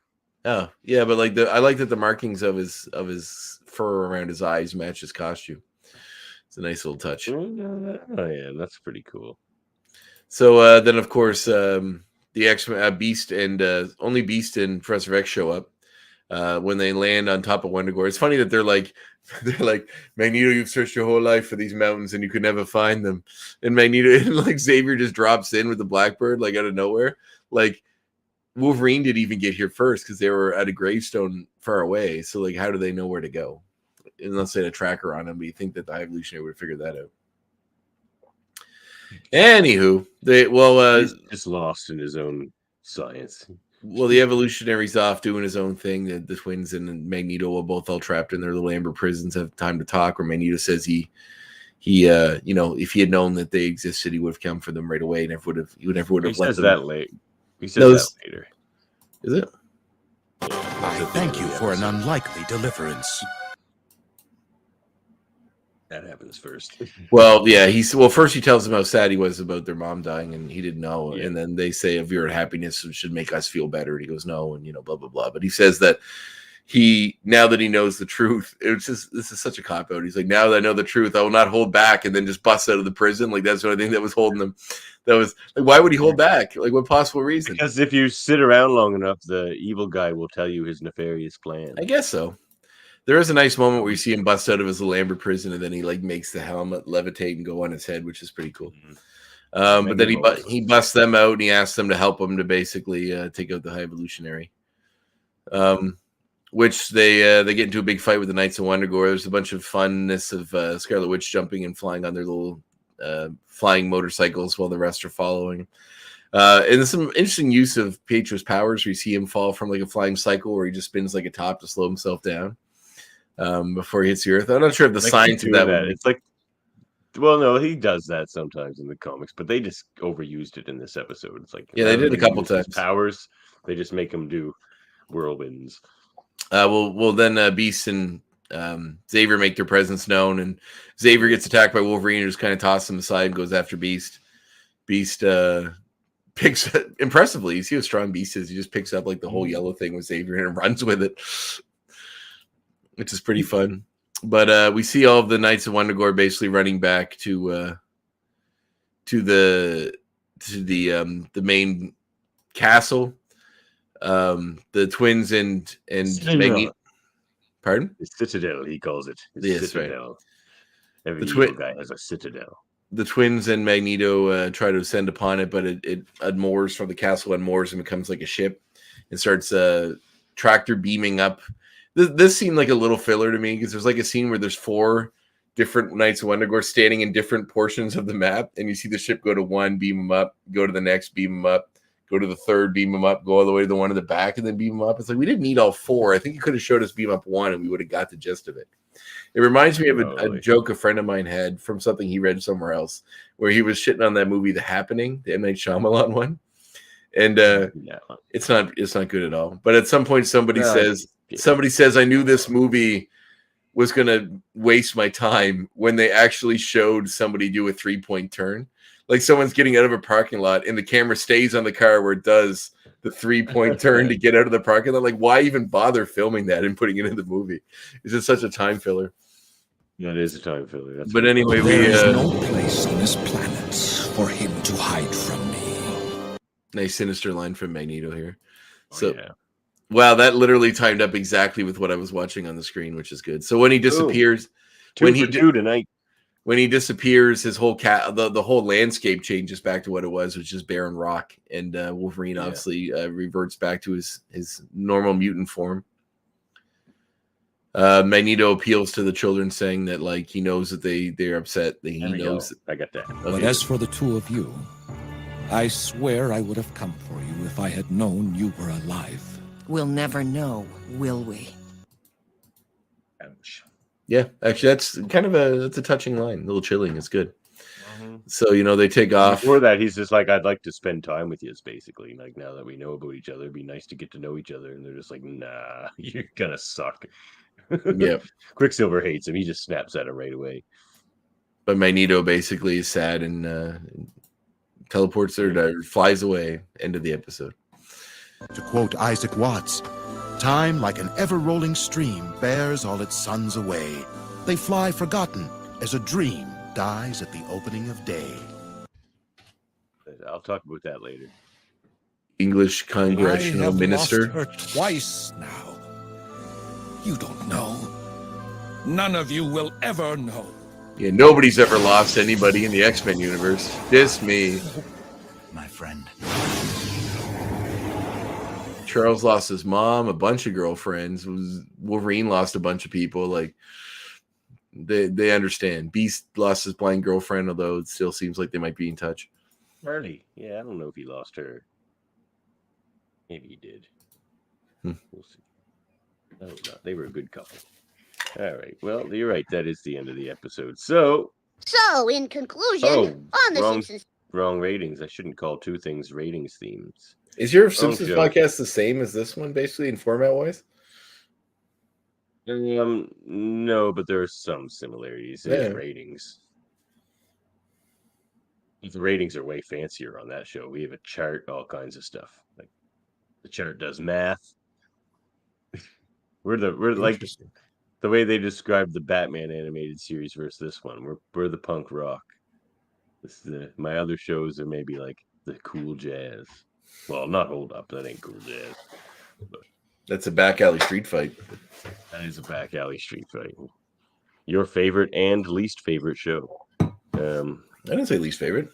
[SPEAKER 3] Oh, yeah, but I like that the markings of his fur around his eyes match his costume. It's a nice little touch.
[SPEAKER 1] Oh yeah, that's pretty cool.
[SPEAKER 3] So then, of course, the X-Men, Beast and only Beast and Professor X show up when they land on top of Wundagore. It's funny that they're like, Magneto, you've searched your whole life for these mountains and you could never find them. And Magneto, and Xavier just drops in with the Blackbird, out of nowhere. Wolverine didn't even get here first because they were at a gravestone far away. So, how do they know where to go? Unless they had a tracker on them, but you think that the High Evolutionary would figure that out. Anywho, he's
[SPEAKER 1] just lost in his own science.
[SPEAKER 3] Well, the Evolutionary's off doing his own thing. The twins and Magneto are both all trapped in their little amber prisons, have time to talk. Where Magneto says he if he had known that they existed, he would have come for them right away. He never would have let them.
[SPEAKER 1] He says that later.
[SPEAKER 3] Is it?
[SPEAKER 2] I thank you for an unlikely deliverance.
[SPEAKER 1] That happens first.
[SPEAKER 3] Well, yeah, first he tells them how sad he was about their mom dying, and he didn't know.
[SPEAKER 1] Yeah.
[SPEAKER 3] And then they say, "If your happiness should make us feel better," and he goes, "No," and blah blah blah. But he says that now that he knows the truth, this is such a cop out. He's like, now that I know the truth, I will not hold back, and then just bust out of the prison. Like that's the only thing that was holding him. That was like, why would he hold back? Like, what possible reason?
[SPEAKER 1] Because if you sit around long enough, the evil guy will tell you his nefarious plan.
[SPEAKER 3] I guess so. There is a nice moment where you see him bust out of his little amber prison, and then he like makes the helmet levitate and go on his head, which is pretty cool. But then he busts them out, and he asks them to help him to basically take out the High Evolutionary. Which they get into a big fight with the Knights of Wundagore. There's a bunch of funness of Scarlet Witch jumping and flying on their little flying motorcycles while the rest are following. And there's some interesting use of Pietro's powers where you see him fall from like a flying cycle where he just spins like a top to slow himself down before he hits the earth. I'm not sure if the science of that.
[SPEAKER 1] It's like, well, no, he does that sometimes in the comics, but they just overused it in this episode. It's like,
[SPEAKER 3] yeah, they did a couple times.
[SPEAKER 1] Powers, they just make him do whirlwinds.
[SPEAKER 3] Then Beast and Xavier make their presence known, and Xavier gets attacked by Wolverine, who just kind of tosses him aside and goes after Beast. Beast picks impressively. You see how strong Beast is. He just picks up like the whole yellow thing with Xavier and runs with it, which is pretty fun. But we see all of the Knights of Wundagore basically running back to the main castle. The twins and Magneto. Pardon?
[SPEAKER 1] The Citadel, he calls it.
[SPEAKER 3] Yes,
[SPEAKER 1] Citadel.
[SPEAKER 3] right.
[SPEAKER 1] Every evil guy has a citadel.
[SPEAKER 3] The twins and Magneto try to ascend upon it, but it unmoors from the castle, unmoors and becomes like a ship and starts tractor beaming up. This seemed like a little filler to me because there's like a scene where there's 4 different Knights of Wundagore standing in different portions of the map, and you see the ship go to one, beam them up, go to the next, beam them up, go to the third, beam them up, go all the way to the one in the back, and then beam them up. It's like we didn't need all 4. I think you could have showed us beam up 1, and we would have got the gist of it. It reminds me of a joke a friend of mine had from something he read somewhere else, where he was shitting on that movie, The Happening, the M. Night Shyamalan one, and it's not good at all. But at some point, somebody says, "I knew this movie was going to waste my time," when they actually showed somebody do a 3-point turn. Like someone's getting out of a parking lot and the camera stays on the car where it does the 3-point turn to get out of the parking lot. Like, why even bother filming that and putting it in the movie? It's just such a time filler.
[SPEAKER 1] That is a time filler.
[SPEAKER 3] But anyway,
[SPEAKER 7] there is no place on this planet for him to hide from me.
[SPEAKER 3] Nice sinister line from Magneto here.
[SPEAKER 1] Yeah.
[SPEAKER 3] Wow, that literally timed up exactly with what I was watching on the screen, which is good. So when he disappears,
[SPEAKER 1] tonight.
[SPEAKER 3] When he disappears, his whole the whole landscape changes back to what it was, which is barren rock, and Wolverine obviously reverts back to his normal mutant form. Magneto appeals to the children, saying that like he knows that they're upset. That he knows.
[SPEAKER 1] I got that.
[SPEAKER 7] But as for the two of you, I swear I would have come for you if I had known you were alive.
[SPEAKER 8] We'll never know, will we?
[SPEAKER 1] Ouch.
[SPEAKER 3] Yeah, actually, that's kind of a touching line. A little chilling. It's good. So they take off.
[SPEAKER 1] Before that, he's just like, "I'd like to spend time with you." Basically, like now that we know about each other, it'd be nice to get to know each other. And they're just like, "Nah, you're gonna suck."
[SPEAKER 3] Yeah.
[SPEAKER 1] Quicksilver hates him. He just snaps at him right away.
[SPEAKER 3] But Magneto basically is sad and teleports or flies away. End of the episode.
[SPEAKER 5] To quote Isaac Watts, "Time, like an ever-rolling stream, bears all its sons away. They fly forgotten as a dream dies at the opening of day."
[SPEAKER 1] I'll talk about that later.
[SPEAKER 3] English congressional minister.
[SPEAKER 7] I have lost her twice now. You don't know. None of you will ever know.
[SPEAKER 3] Yeah, nobody's ever lost anybody in the X-Men universe. Just me.
[SPEAKER 2] My friend.
[SPEAKER 3] Charles lost his mom, a bunch of girlfriends. Wolverine lost a bunch of people. Like they understand. Beast lost his blind girlfriend, although it still seems like they might be in touch.
[SPEAKER 1] Marley, yeah, I don't know if he lost her. Maybe he did. We'll see. No, they were a good couple. All right. Well, you're right. That is the end of the episode. So,
[SPEAKER 9] in conclusion, on the Simpsons.
[SPEAKER 1] Wrong ratings. I shouldn't call two things ratings themes.
[SPEAKER 3] Is your Simpsons podcast the same as this one, basically, in format-wise?
[SPEAKER 1] No, but there are some similarities in ratings. The ratings are way fancier on that show. We have a chart, all kinds of stuff. Like the chart does math. we're like the way they describe the Batman animated series versus this one. We're the punk rock. My other shows are maybe like the cool jazz. Well, not Hold Up. That ain't cool jazz. But
[SPEAKER 3] that's a back alley street fight.
[SPEAKER 1] That is a back alley street fight. Your favorite and least favorite show?
[SPEAKER 3] I didn't say least favorite.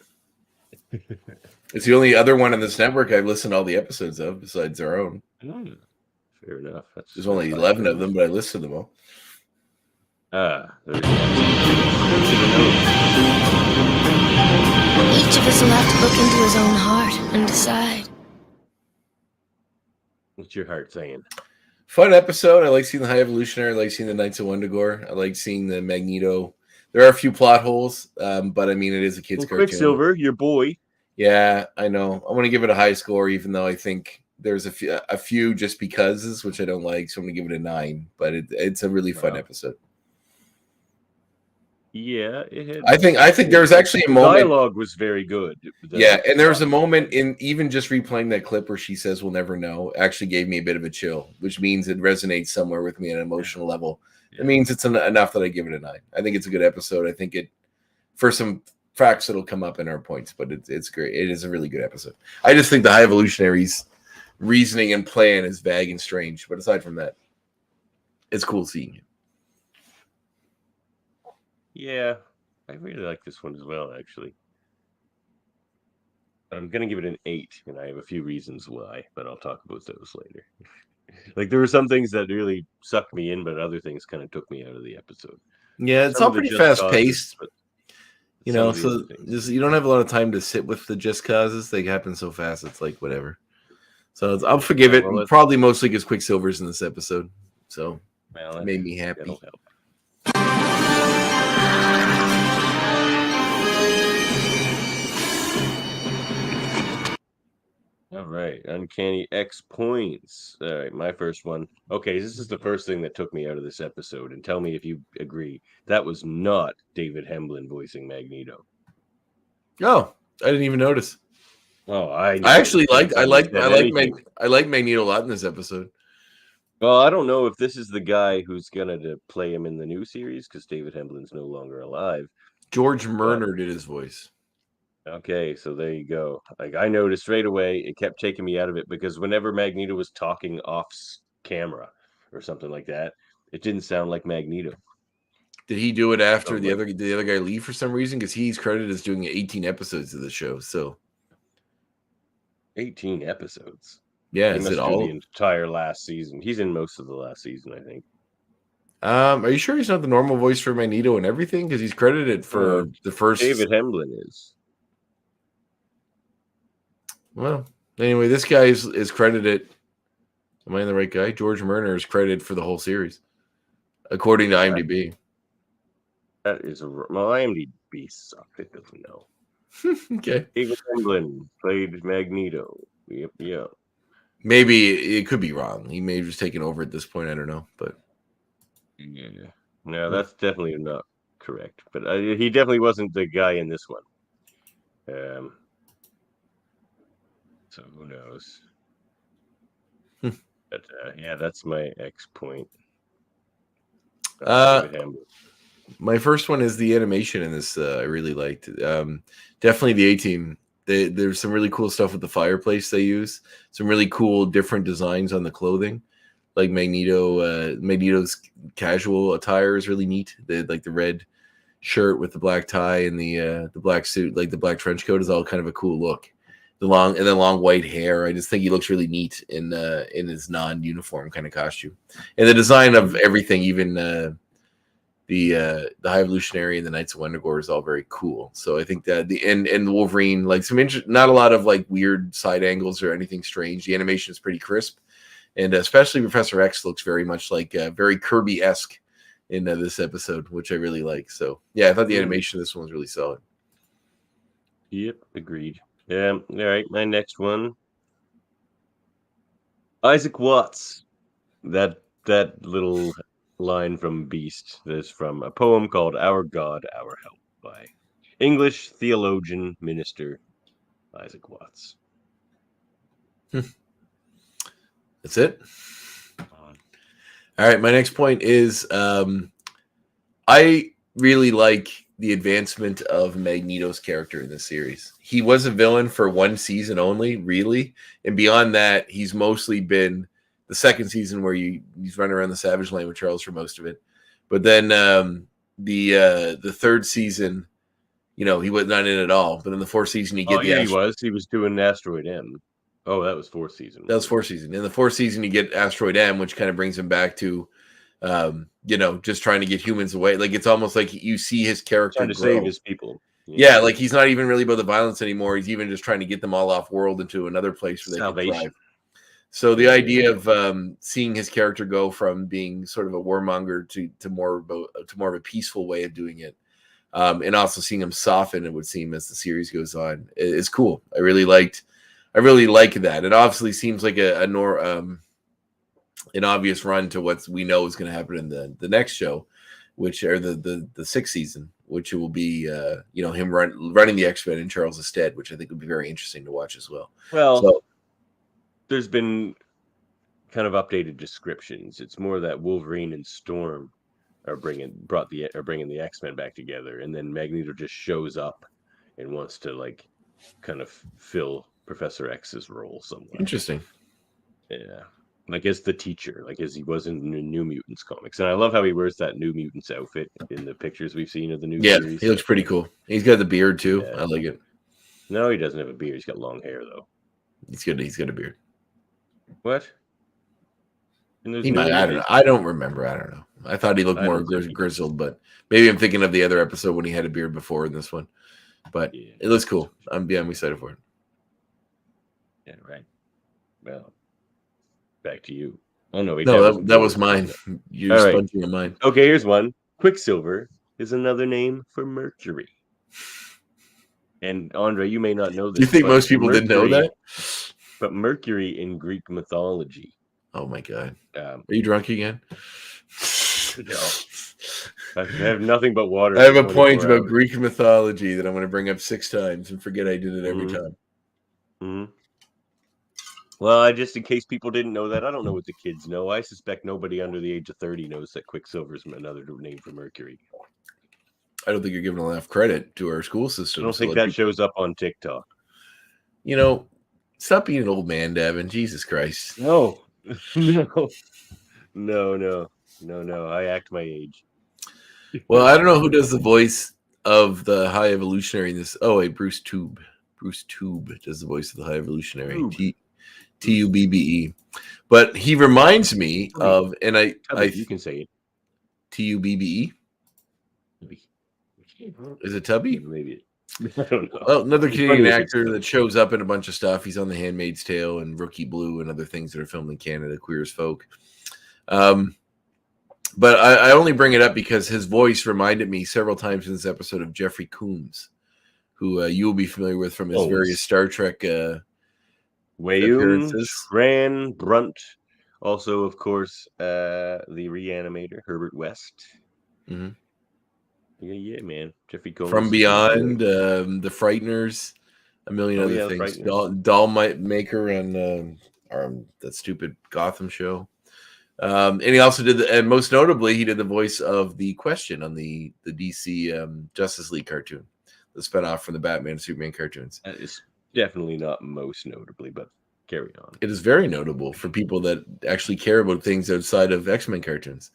[SPEAKER 3] It's the only other one on this network I've listened to all the episodes of besides our own.
[SPEAKER 1] Fair enough.
[SPEAKER 3] There's only 11 of them, but I listened to them all.
[SPEAKER 10] Each of us will have to look into his own heart and decide.
[SPEAKER 1] What's your heart saying?
[SPEAKER 3] Fun episode. I like seeing the High Evolutionary. I like seeing the Knights of Wundagore. I like seeing the Magneto. There are a few plot holes, but I mean, it is a kid's cartoon.
[SPEAKER 1] Quicksilver, your boy.
[SPEAKER 3] Yeah, I know. I'm going to give it a high score, even though I think there's a few just becauses, which I don't like. So I'm going to give it a 9. But it's a really fun episode.
[SPEAKER 1] Yeah, it had.
[SPEAKER 3] I think there was actually a moment.
[SPEAKER 1] Dialogue was very good.
[SPEAKER 3] Yeah, and there was a moment in even just replaying that clip where she says, "We'll never know." Actually, gave me a bit of a chill, which means it resonates somewhere with me at an emotional level. It means it's enough that I give it a 9. I think it's a good episode. I think it, for some facts that'll come up in our points, but it's great. It is a really good episode. I just think the High Evolutionary's reasoning and plan is vague and strange, but aside from that, it's cool seeing you.
[SPEAKER 1] Yeah, I really like this one as well, actually. I'm going to give it an 8, and I have a few reasons why, but I'll talk about those later. Like, there were some things that really sucked me in, but other things kind of took me out of the episode.
[SPEAKER 3] Yeah, it's all pretty fast-paced. You know, so you don't have a lot of time to sit with the just causes. They happen so fast, it's like, whatever. So I'll forgive it. Probably mostly because Quicksilver's in this episode. So it made me happy.
[SPEAKER 1] All right, Uncanny X points. All right, my first one. Okay, this is the first thing that took me out of this episode, and tell me if you agree. That was not David Hemblin voicing Magneto.
[SPEAKER 3] Oh, I didn't even notice.
[SPEAKER 1] Oh,
[SPEAKER 3] I actually like Magneto a lot in this episode.
[SPEAKER 1] Well, I don't know if this is the guy who's gonna play him in the new series because David Hemblin's no longer alive.
[SPEAKER 3] George Murner did his voice.
[SPEAKER 1] Okay, so there you go. Like I noticed right away, it kept taking me out of it because whenever Magneto was talking off camera or something like that, it didn't sound like Magneto.
[SPEAKER 3] Did he do it after the other guy leave for some reason? Because he's credited as doing 18 episodes of the show. So
[SPEAKER 1] 18 episodes.
[SPEAKER 3] Yeah,
[SPEAKER 1] he
[SPEAKER 3] is
[SPEAKER 1] must
[SPEAKER 3] it
[SPEAKER 1] do
[SPEAKER 3] all
[SPEAKER 1] the entire last season? He's in most of the last season, I think.
[SPEAKER 3] Are you sure he's not the normal voice for Magneto and everything? Because he's credited for the first.
[SPEAKER 1] David Hemblin is.
[SPEAKER 3] Well, anyway, this guy is credited. Am I the right guy? George Murner is credited for the whole series, according to IMDb.
[SPEAKER 1] That is IMDb sucked. It doesn't know.
[SPEAKER 3] Okay.
[SPEAKER 1] David Hemblin played Magneto. Yep.
[SPEAKER 3] Maybe it could be wrong. He may have just taken over at this point. I don't know, but
[SPEAKER 1] yeah, no, that's definitely not correct. But he definitely wasn't the guy in this one. So who knows? But yeah, that's my X point.
[SPEAKER 3] My first one is the animation in this. I really liked. Definitely the A-Team. There's some really cool stuff with the fireplace they use. Some really cool different designs on the clothing. Like Magneto's casual attire is really neat. Like the red shirt with the black tie and the black suit, like the black trench coat, is all kind of a cool look. The long white hair. I just think he looks really neat in his non-uniform kind of costume. And the design of everything, even the High Evolutionary and the Knights of Wundagore, is all very cool. So I think that and the Wolverine, like not a lot of like weird side angles or anything strange. The animation is pretty crisp, and especially Professor X looks very much like very Kirby-esque in this episode, which I really like. So yeah, I thought the animation of this one was really solid.
[SPEAKER 1] Yep, agreed. All right, my next one. Isaac Watts, that little line from Beast that is from a poem called Our God, Our Help by English theologian minister Isaac Watts.
[SPEAKER 3] That's it. All right, my next point is I really like the advancement of Magneto's character in this series. He was a villain for one season only, really, and beyond that, he's mostly been the second season where he's running around the Savage Land with Charles for most of it. But then the third season, he was not in at all. But in the fourth season, you get
[SPEAKER 1] he was doing Asteroid M. Oh, that was fourth season.
[SPEAKER 3] That was fourth season. In the fourth season, you get Asteroid M, which kind of brings him back to, just trying to get humans away. Like, it's almost like you see his character
[SPEAKER 1] trying to save his people.
[SPEAKER 3] Yeah, like he's not even really about the violence anymore. He's even just trying to get them all off world into another place where they can thrive. So the idea of seeing his character go from being sort of a warmonger to more of a peaceful way of doing it, and also seeing him soften, it would seem, as the series goes on, is cool. I really like that. It obviously seems like an obvious run to what we know is going to happen in the next show, which are the sixth season, which will be him running the X-Men in Charles' stead, which I think would be very interesting to watch as well.
[SPEAKER 1] Well, there's been kind of updated descriptions. It's more that Wolverine and Storm are bringing the X-Men back together, and then Magneto just shows up and wants to kind of fill Professor X's role somewhere.
[SPEAKER 3] Interesting.
[SPEAKER 1] Yeah. Like as the teacher, like as he was in the New Mutants comics. And I love how he wears that New Mutants outfit in the pictures we've seen of the new series.
[SPEAKER 3] He looks pretty cool. He's got the beard too. Yeah. I like it.
[SPEAKER 1] No, he doesn't have a beard. He's got long hair though.
[SPEAKER 3] He's got a beard.
[SPEAKER 1] What?
[SPEAKER 3] He might, I don't know. I don't remember. I don't know. I thought he looked more grizzled, but maybe I'm thinking of the other episode when he had a beard before in this one. But it looks cool. I'm excited for it.
[SPEAKER 1] Yeah, right. Well, back to you. Oh no,
[SPEAKER 3] that was mine. You're sponging on mine.
[SPEAKER 1] Okay, here's one. Quicksilver is another name for Mercury. And Andre, you may not know this.
[SPEAKER 3] You think most people didn't know that?
[SPEAKER 1] But Mercury in Greek mythology.
[SPEAKER 3] Oh my God! Are you drunk again?
[SPEAKER 1] No. I have nothing but water.
[SPEAKER 3] I have a point about Greek mythology that I'm going to bring up 6 times and forget I did it every time.
[SPEAKER 1] Mm-hmm. Well, just in case people didn't know that, I don't know what the kids know. I suspect nobody under the age of 30 knows that Quicksilver is another name for Mercury.
[SPEAKER 3] I don't think you're giving enough credit to our school system.
[SPEAKER 1] I don't think that shows up on TikTok.
[SPEAKER 3] Stop being an old man, Davan. Jesus Christ.
[SPEAKER 1] No. No. I act my age.
[SPEAKER 3] Well, I don't know who does the voice of the High Evolutionary in this. Oh, wait, Bruce Tube. Bruce Tube does the voice of the High Evolutionary. Tubbe. But he reminds me of, and
[SPEAKER 1] you can say it.
[SPEAKER 3] Tubbe. Is it Tubby?
[SPEAKER 1] Maybe. I don't know.
[SPEAKER 3] Well, another Canadian actor that shows up in a bunch of stuff. He's on The Handmaid's Tale and Rookie Blue and other things that are filmed in Canada, Queer as Folk. But I only bring it up because his voice reminded me several times in this episode of Jeffrey Combs, who you will be familiar with from his various Star Trek appearances.
[SPEAKER 1] Ran Brunt, also, of course, the Reanimator, Herbert West.
[SPEAKER 3] Mm-hmm.
[SPEAKER 1] Yeah, man. Jeffrey Combs.
[SPEAKER 3] From Beyond, The Frighteners, a million other things. Doll Maker on that stupid Gotham show. And he also did, and most notably, he did the voice of the Question on the DC Justice League cartoon, the spinoff from the Batman and Superman cartoons.
[SPEAKER 1] That is definitely not most notably, but carry on.
[SPEAKER 3] It is very notable for people that actually care about things outside of X-Men cartoons.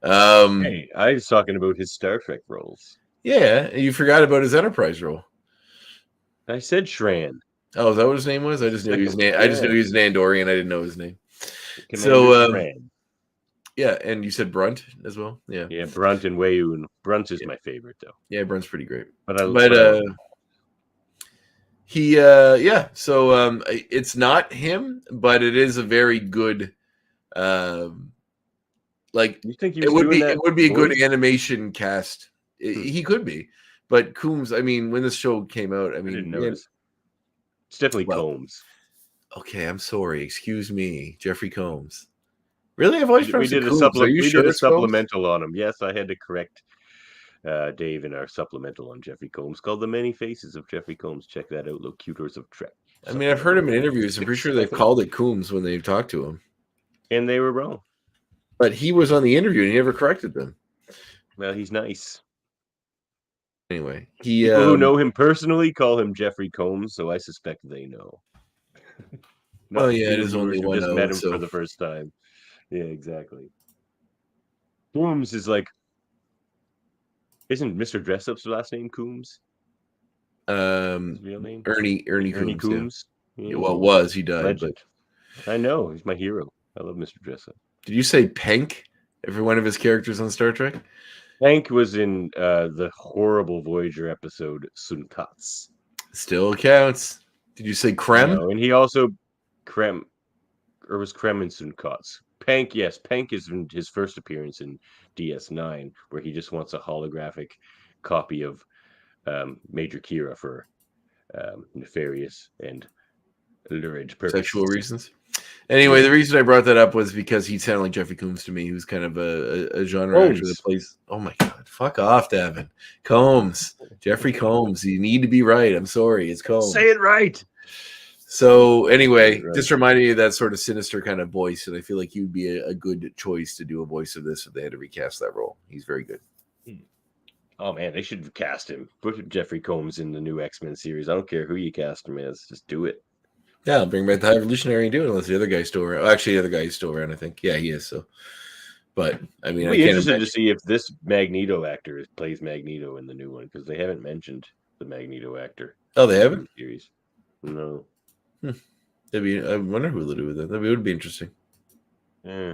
[SPEAKER 1] Hey, I was talking about his Star Trek roles.
[SPEAKER 3] Yeah, you forgot about his Enterprise role.
[SPEAKER 1] I said Shran.
[SPEAKER 3] Oh, is that what his name was? I just knew his name. I just knew he was an Andorian. I didn't know his name.
[SPEAKER 1] Commander Shran.
[SPEAKER 3] Yeah, and you said Brunt as well. Yeah,
[SPEAKER 1] Brunt and Wayun. Brunt is my favorite, though.
[SPEAKER 3] Yeah, Brunt's pretty great. He, So it's not him, but it is a very good.
[SPEAKER 1] You think
[SPEAKER 3] it would be a good animation cast. He could be, but Coombs. I mean, when this show came out, I
[SPEAKER 1] didn't notice. It's definitely Combs.
[SPEAKER 3] Okay, I'm sorry. Excuse me, Jeffrey Combs. Really? I've always
[SPEAKER 1] We
[SPEAKER 3] pronounced it
[SPEAKER 1] did a
[SPEAKER 3] Coombs. Are you
[SPEAKER 1] we
[SPEAKER 3] sure
[SPEAKER 1] did a
[SPEAKER 3] it's Combs?
[SPEAKER 1] supplemental on him. Yes, I had to correct Dave in our supplemental on Jeffrey Combs called "The Many Faces of Jeffrey Combs." Check that out, Locutors of Trek.
[SPEAKER 3] I mean, I've heard him in interviews. I'm pretty sure they've called it Coombs when they've talked to him.
[SPEAKER 1] And they were wrong.
[SPEAKER 3] But he was on the interview and he never corrected them.
[SPEAKER 1] Well, he's nice.
[SPEAKER 3] Anyway, he
[SPEAKER 1] people who know him personally call him Jeffrey Combs, so I suspect they know.
[SPEAKER 3] Well, yeah, it is only one.
[SPEAKER 1] Just met him for the first time. Yeah, exactly. Coombs is like, isn't Mr. Dressup's last name Coombs? His real name?
[SPEAKER 3] Ernie
[SPEAKER 1] Ernie
[SPEAKER 3] Coombs.
[SPEAKER 1] Coombs.
[SPEAKER 3] Yeah. Well, it was he died?
[SPEAKER 1] Legend. But I know he's my hero. I love Mr. Dressup.
[SPEAKER 3] Did you say Penk? Every one of his characters on Star Trek.
[SPEAKER 1] Penk was in the horrible Voyager episode Sunkats.
[SPEAKER 3] Still counts. Did you say Krem?
[SPEAKER 1] No, and he also Krem, or was Krem in Sunkats? Penk, yes. Penk is in his first appearance in DS9, where he just wants a holographic copy of Major Kira for nefarious and lurid purposes.
[SPEAKER 3] Sexual reasons. Anyway, the reason I brought that up was because he sounded like Jeffrey Combs to me. He was kind of a genre actor that plays. Oh my god! Fuck off, Davan. Combs, Jeffrey Combs. You need to be right. I'm sorry, it's Combs.
[SPEAKER 1] Say it right.
[SPEAKER 3] So anyway, just reminded me of that sort of sinister kind of voice, and I feel like you'd be a good choice to do a voice of this if they had to recast that role. He's very good.
[SPEAKER 1] Oh man, they should cast him. Put Jeffrey Combs in the new X-Men series. I don't care who you cast him as, just do it.
[SPEAKER 3] Yeah, I'll bring back the High Evolutionary and do it, unless the other guy's still around. Actually, the other guy's still around, I think. Yeah, he is. So, but I mean,
[SPEAKER 1] I'd be interested to see if this Magneto actor plays Magneto in the new one, because they haven't mentioned the Magneto actor.
[SPEAKER 3] Oh, they haven't?
[SPEAKER 1] Series. No.
[SPEAKER 3] I wonder who they'll do with that. That would be interesting.
[SPEAKER 1] Yeah.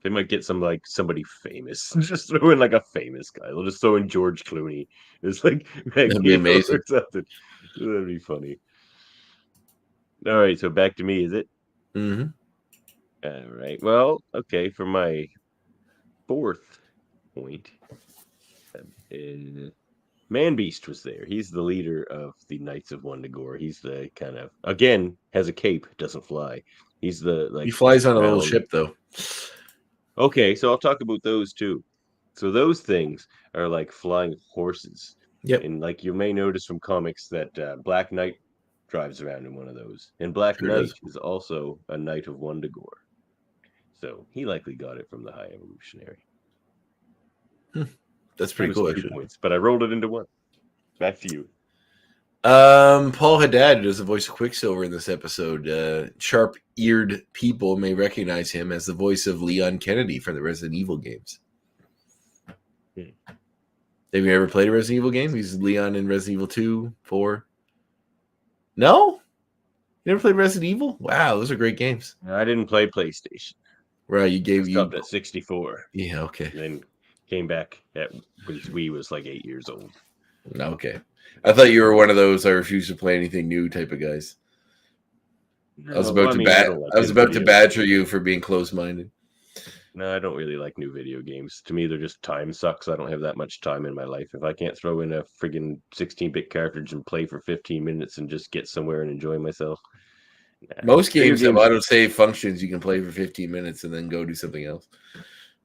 [SPEAKER 1] They might get somebody famous. Just throw in like a famous guy. They'll just throw in George Clooney. It's like
[SPEAKER 3] that'd be amazing.
[SPEAKER 1] Or something. That'd be funny. All right, so back to me, is it?
[SPEAKER 3] Mm-hmm.
[SPEAKER 1] All right. Well, okay. For my fourth point, Man Beast was there. He's the leader of the Knights of Wundagore. He's the kind of, again, has a cape, doesn't fly. He's the
[SPEAKER 3] he flies on a little ship though.
[SPEAKER 1] Okay, so I'll talk about those too. So those things are like flying horses.
[SPEAKER 3] Yep.
[SPEAKER 1] And like you may notice from comics that Black Knight drives around in one of those. And Black Knight is also a Knight of Wundagore. So he likely got it from the High Evolutionary.
[SPEAKER 3] That's pretty cool, actually.
[SPEAKER 1] Points, but I rolled it into one. Back to you.
[SPEAKER 3] Paul Haddad does the voice of Quicksilver in this episode. Sharp-eared people may recognize him as the voice of Leon Kennedy from the Resident Evil games. Have you ever played a Resident Evil game? He's Leon in Resident Evil 2, 4. No? You never played Resident Evil? Wow, those are great games.
[SPEAKER 1] I didn't play PlayStation.
[SPEAKER 3] Right, you
[SPEAKER 1] stopped at 64.
[SPEAKER 3] Yeah, okay.
[SPEAKER 1] And then came back at when Wii was like 8 years old.
[SPEAKER 3] Okay. I thought you were one of those I refuse to play anything new type of guys. No, I was about to badger you for being closed-minded.
[SPEAKER 1] No, I don't really like new video games. To me, they're just time sucks. I don't have that much time in my life. If I can't throw in a friggin' 16-bit cartridge and play for 15 minutes and just get somewhere and enjoy myself.
[SPEAKER 3] Most games have autosave functions you can play for 15 minutes and then go do something else.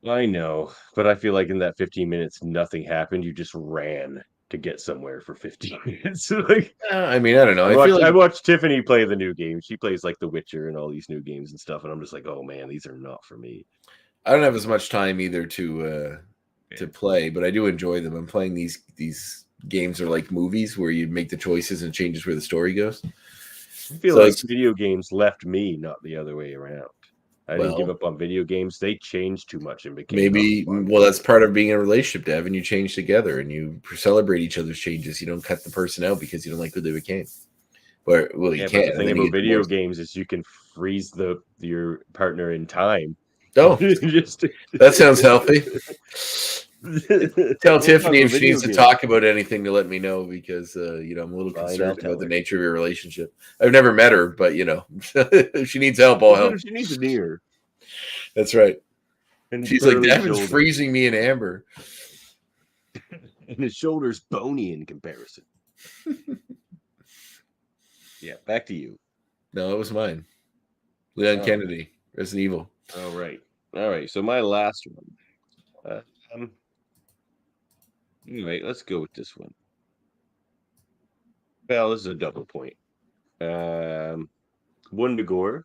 [SPEAKER 1] I know, but I feel like in that 15 minutes, nothing happened. You just ran to get somewhere for 15 minutes. Like,
[SPEAKER 3] I mean, I don't know.
[SPEAKER 1] I watched Tiffany play the new game. She plays like The Witcher and all these new games and stuff, and I'm just like, oh man, these are not for me.
[SPEAKER 3] I don't have as much time either to play, but I do enjoy them. I'm playing these games are like movies where you make the choices and it changes where the story goes.
[SPEAKER 1] I feel like video games left me, not the other way around. I didn't give up on video games. They changed too much and became
[SPEAKER 3] that's part of being in a relationship, Davan. You change together and you celebrate each other's changes. You don't cut the person out because you don't like who they became. You can't.
[SPEAKER 1] The thing about video games is you can freeze your partner in time.
[SPEAKER 3] Oh, that sounds healthy. Tell Tiffany if she needs to talk about anything to let me know because I'm a little concerned about the nature of your relationship. I've never met her, but if she needs help, I'll help.
[SPEAKER 1] She needs an ear.
[SPEAKER 3] That's right. And she's like, Davin's freezing me in amber.
[SPEAKER 1] And his shoulder's bony in comparison. Yeah, back to you.
[SPEAKER 3] No, it was mine. Leon Kennedy, Resident Evil.
[SPEAKER 1] Oh, right. All right, so my last one. Anyway, let's go with this one. Well, this is a double point. Wundagore,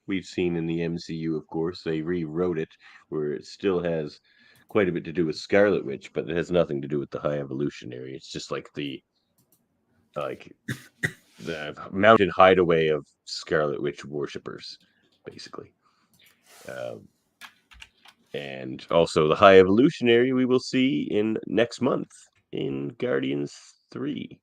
[SPEAKER 1] we've seen in the MCU, of course. They rewrote it where it still has quite a bit to do with Scarlet Witch, but it has nothing to do with the High Evolutionary. It's just like the mountain hideaway of Scarlet Witch worshippers, basically. And also the High Evolutionary we will see in next month in Guardians 3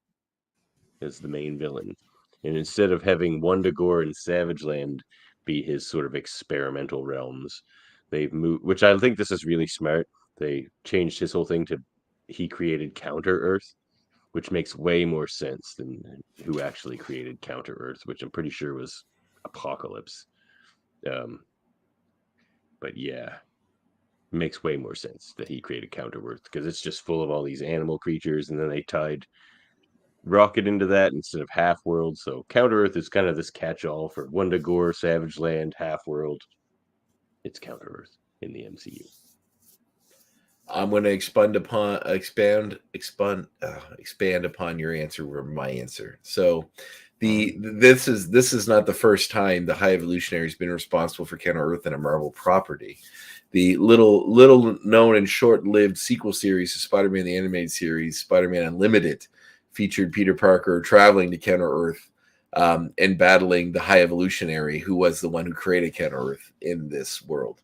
[SPEAKER 1] as the main villain. And instead of having Wundagore and Savage Land be his sort of experimental realms, they've moved, which I think this is really smart. They changed his whole thing to he created Counter Earth, which makes way more sense than who actually created Counter Earth, which I'm pretty sure was Apocalypse. But yeah, it makes way more sense that he created Counter Earth because it's just full of all these animal creatures, and then they tied Rocket into that instead of Half World. So Counter Earth is kind of this catch-all for Wundagore, Savage Land, Half World. It's Counter Earth in the MCU.
[SPEAKER 3] I'm going to expand upon your answer or my answer. So this is not the first time the High Evolutionary has been responsible for Counter Earth in a Marvel property. The little known and short-lived sequel series to Spider-Man the Animated Series, Spider-Man Unlimited, featured Peter Parker traveling to Counter Earth and battling the High Evolutionary, who was the one who created Counter Earth in this world.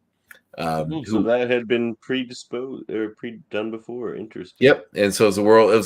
[SPEAKER 1] So that had been predisposed or pre-done before. Interesting.
[SPEAKER 3] Yep, and so it was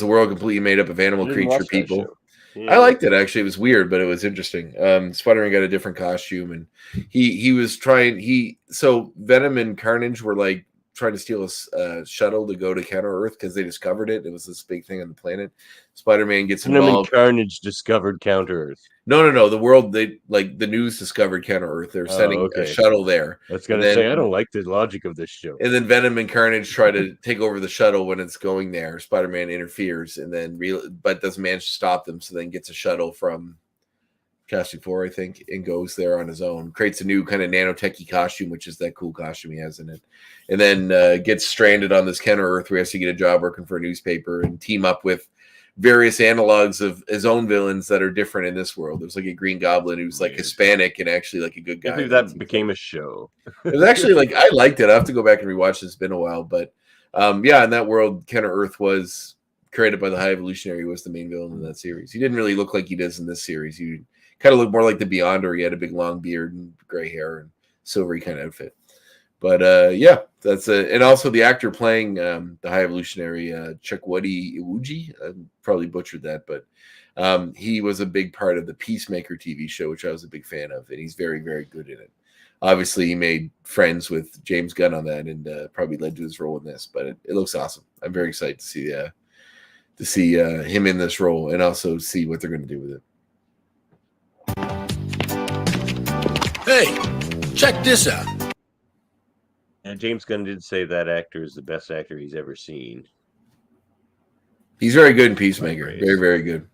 [SPEAKER 3] a world completely made up of animal creature people. Yeah. I liked it actually. It was weird, but it was interesting. Spider-Man got a different costume, and he was trying. So Venom and Carnage were like trying to steal a shuttle to go to Counter Earth because they discovered it. It was this big thing on the planet. Spider-Man gets involved.
[SPEAKER 1] Venom and Carnage discovered Counter Earth.
[SPEAKER 3] No. The world, the news discovered Counter Earth. They're sending a shuttle there.
[SPEAKER 1] I was going to say, I don't like the logic of this show.
[SPEAKER 3] And then Venom and Carnage try to take over the shuttle when it's going there. Spider-Man interferes and then but doesn't manage to stop them. So then gets a shuttle from Casting 4, I think, and goes there on his own. Creates a new kind of nanotechy costume, which is that cool costume he has in it. And then gets stranded on this Counter Earth where he has to get a job working for a newspaper and team up with various analogs of his own villains that are different in this world. There's like a Green Goblin who's like Hispanic and actually like a good guy.
[SPEAKER 1] I think that became a show.
[SPEAKER 3] It was actually like, I liked it. I have to go back and rewatch this. It's been a while, but in that world, Counter Earth was created by the High Evolutionary, was the main villain in that series. He didn't really look like he does in this series. He kind of looked more like the Beyonder. He had a big long beard and gray hair and silvery kind of outfit. But that's and also the actor playing the High Evolutionary, Chukwudi Iwuji, I probably butchered that, but he was a big part of the Peacemaker TV show, which I was a big fan of, and he's very, very good in it. Obviously, he made friends with James Gunn on that, and probably led to his role in this. But it looks awesome. I'm very excited to see him in this role, and also see what they're going to do with it.
[SPEAKER 7] Hey, check this out.
[SPEAKER 1] And James Gunn did say that actor is the best actor he's ever seen.
[SPEAKER 3] He's very good in Peacemaker. Very, very good.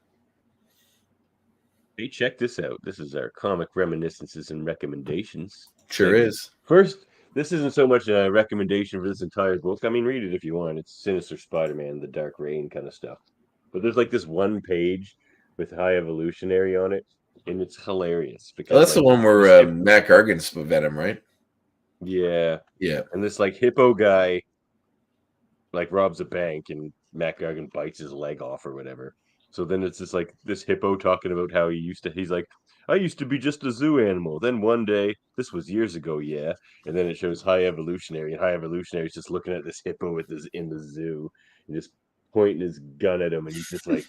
[SPEAKER 1] Hey, check this out. This is our comic reminiscences and recommendations.
[SPEAKER 3] Sure is.
[SPEAKER 1] First, this isn't so much a recommendation for this entire book. I mean, read it if you want. It's Sinister Spider-Man, the Dark Reign kind of stuff. But there's like this one page with High Evolutionary on it, and it's hilarious. Because
[SPEAKER 3] that's the one where Matt Gargan's Venom, right?
[SPEAKER 1] Yeah.
[SPEAKER 3] Yeah.
[SPEAKER 1] And this like hippo guy like robs a bank and Matt Gargan bites his leg off or whatever. So then it's just like this hippo talking about how he's like, I used to be just a zoo animal. Then one day, this was years ago, yeah. And then it shows High Evolutionary, and High Evolutionary is just looking at this hippo in the zoo and just pointing his gun at him, and he's just like,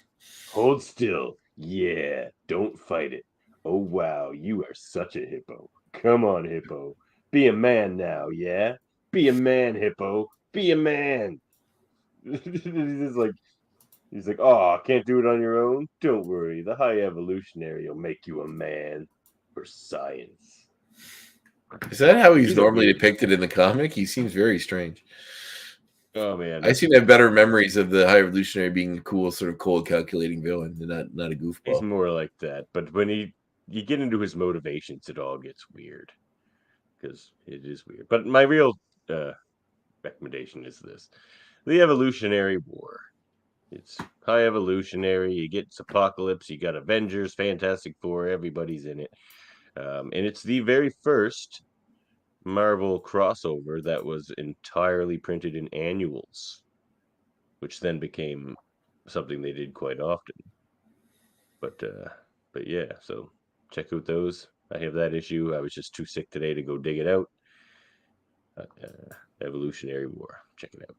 [SPEAKER 1] hold still. Yeah, don't fight it. Oh wow, you are such a hippo. Come on, hippo. Be a man now, yeah? Be a man, hippo. Be a man. He's like, oh, can't do it on your own? Don't worry. The High Evolutionary will make you a man for science.
[SPEAKER 3] Is that how he's normally depicted in the comic? He seems very strange.
[SPEAKER 1] Oh, man.
[SPEAKER 3] I seem to have better memories of the High Evolutionary being a cool, sort of cold, calculating villain and not a goofball.
[SPEAKER 1] He's more like that. But when you get into his motivations, it all gets weird. Because it is weird. But my real recommendation is this: the Evolutionary War. It's high evolutionary. You get Apocalypse, you got Avengers, Fantastic Four, everybody's in it. And it's the very first Marvel crossover that was entirely printed in annuals, which then became something they did quite often. But yeah, so check out those. I have that issue. I was just too sick today to go dig it out. Evolutionary War. Check it out.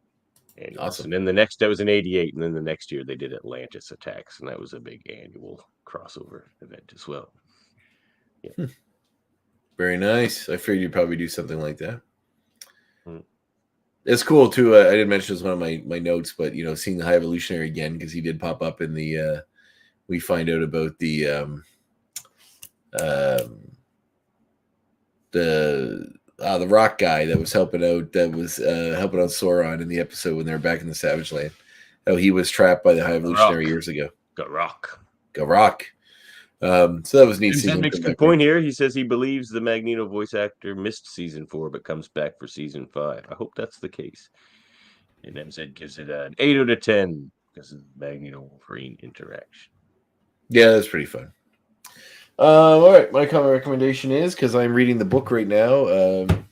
[SPEAKER 1] Annuals.
[SPEAKER 3] Awesome.
[SPEAKER 1] And then that was in '88, and then the next year they did Atlantis Attacks, and that was a big annual crossover event as well. Yeah.
[SPEAKER 3] Very nice. I figured you'd probably do something like that. It's cool too. I didn't mention this one of my notes, but seeing the High Evolutionary again, because he did pop up in the. We find out about the rock guy that was helping out. That was helping out Sauron in the episode when they were back in the Savage Land. How he was trapped by the High Evolutionary years ago.
[SPEAKER 1] Garok.
[SPEAKER 3] So that was neat.
[SPEAKER 1] That makes a good point here. He says he believes the Magneto voice actor missed season 4, but comes back for season 5. I hope that's the case. And MZ gives it an 8 out of 10 because of the Magneto Wolverine interaction.
[SPEAKER 3] Yeah, that's pretty fun. All right, my comic recommendation is, because I'm reading the book right now, and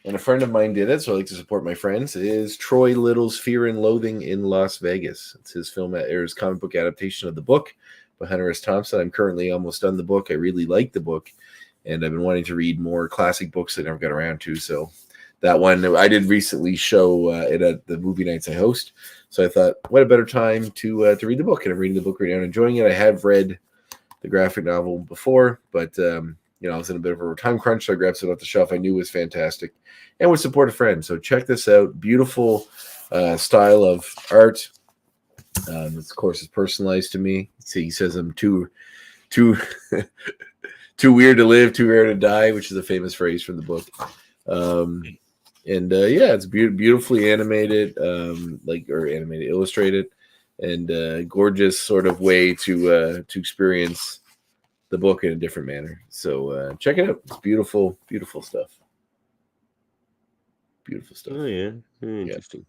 [SPEAKER 3] a friend of mine did it, so I like to support my friends, is Troy Little's Fear and Loathing in Las Vegas. It's his his comic book adaptation of the book by Hunter S. Thompson. I'm currently almost done the book. I really like the book, and I've been wanting to read more classic books that I never got around to, so that one, I did recently show it at the movie nights I host, so I thought, what a better time to read the book, and I'm reading the book right now and enjoying it. I have read the graphic novel before, but I was in a bit of a time crunch, so I grabbed something off the shelf I knew was fantastic and would support a friend. So check this out. Beautiful style of art. This, of course, is personalized to me. See, he says I'm too weird to live, too rare to die, which is a famous phrase from the book. It's beautifully animated, illustrated, and gorgeous sort of way to experience the book in a different manner. So check it out. It's beautiful, beautiful stuff. Beautiful stuff.
[SPEAKER 1] Oh yeah, very interesting.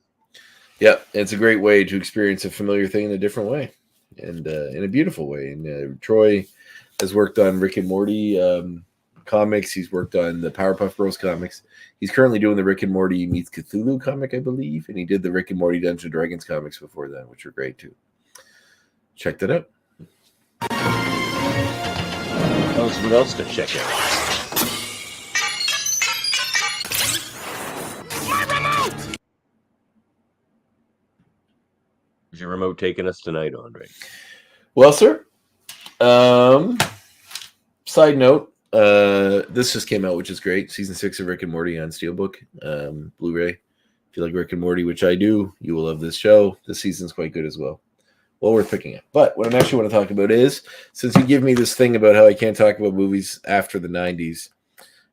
[SPEAKER 3] Yeah, it's a great way to experience a familiar thing in a different way, and in a beautiful way. And Troy has worked on Rick and Morty comics. He's worked on the Powerpuff Girls comics. He's currently doing the Rick and Morty Meets Cthulhu comic, I believe, and he did the Rick and Morty Dungeons and Dragons comics before that, which are great too. Check that out.
[SPEAKER 1] What else to check out? Is your remote taking us tonight, Andre?
[SPEAKER 3] Well, sir. Side note, this just came out, which is great. Season 6 of Rick and Morty on Steelbook, Blu-ray. If you like Rick and Morty, which I do, you will love this show. This season's quite good as well. Well worth picking up. But what I actually want to talk about is, since you give me this thing about how I can't talk about movies after the 90s,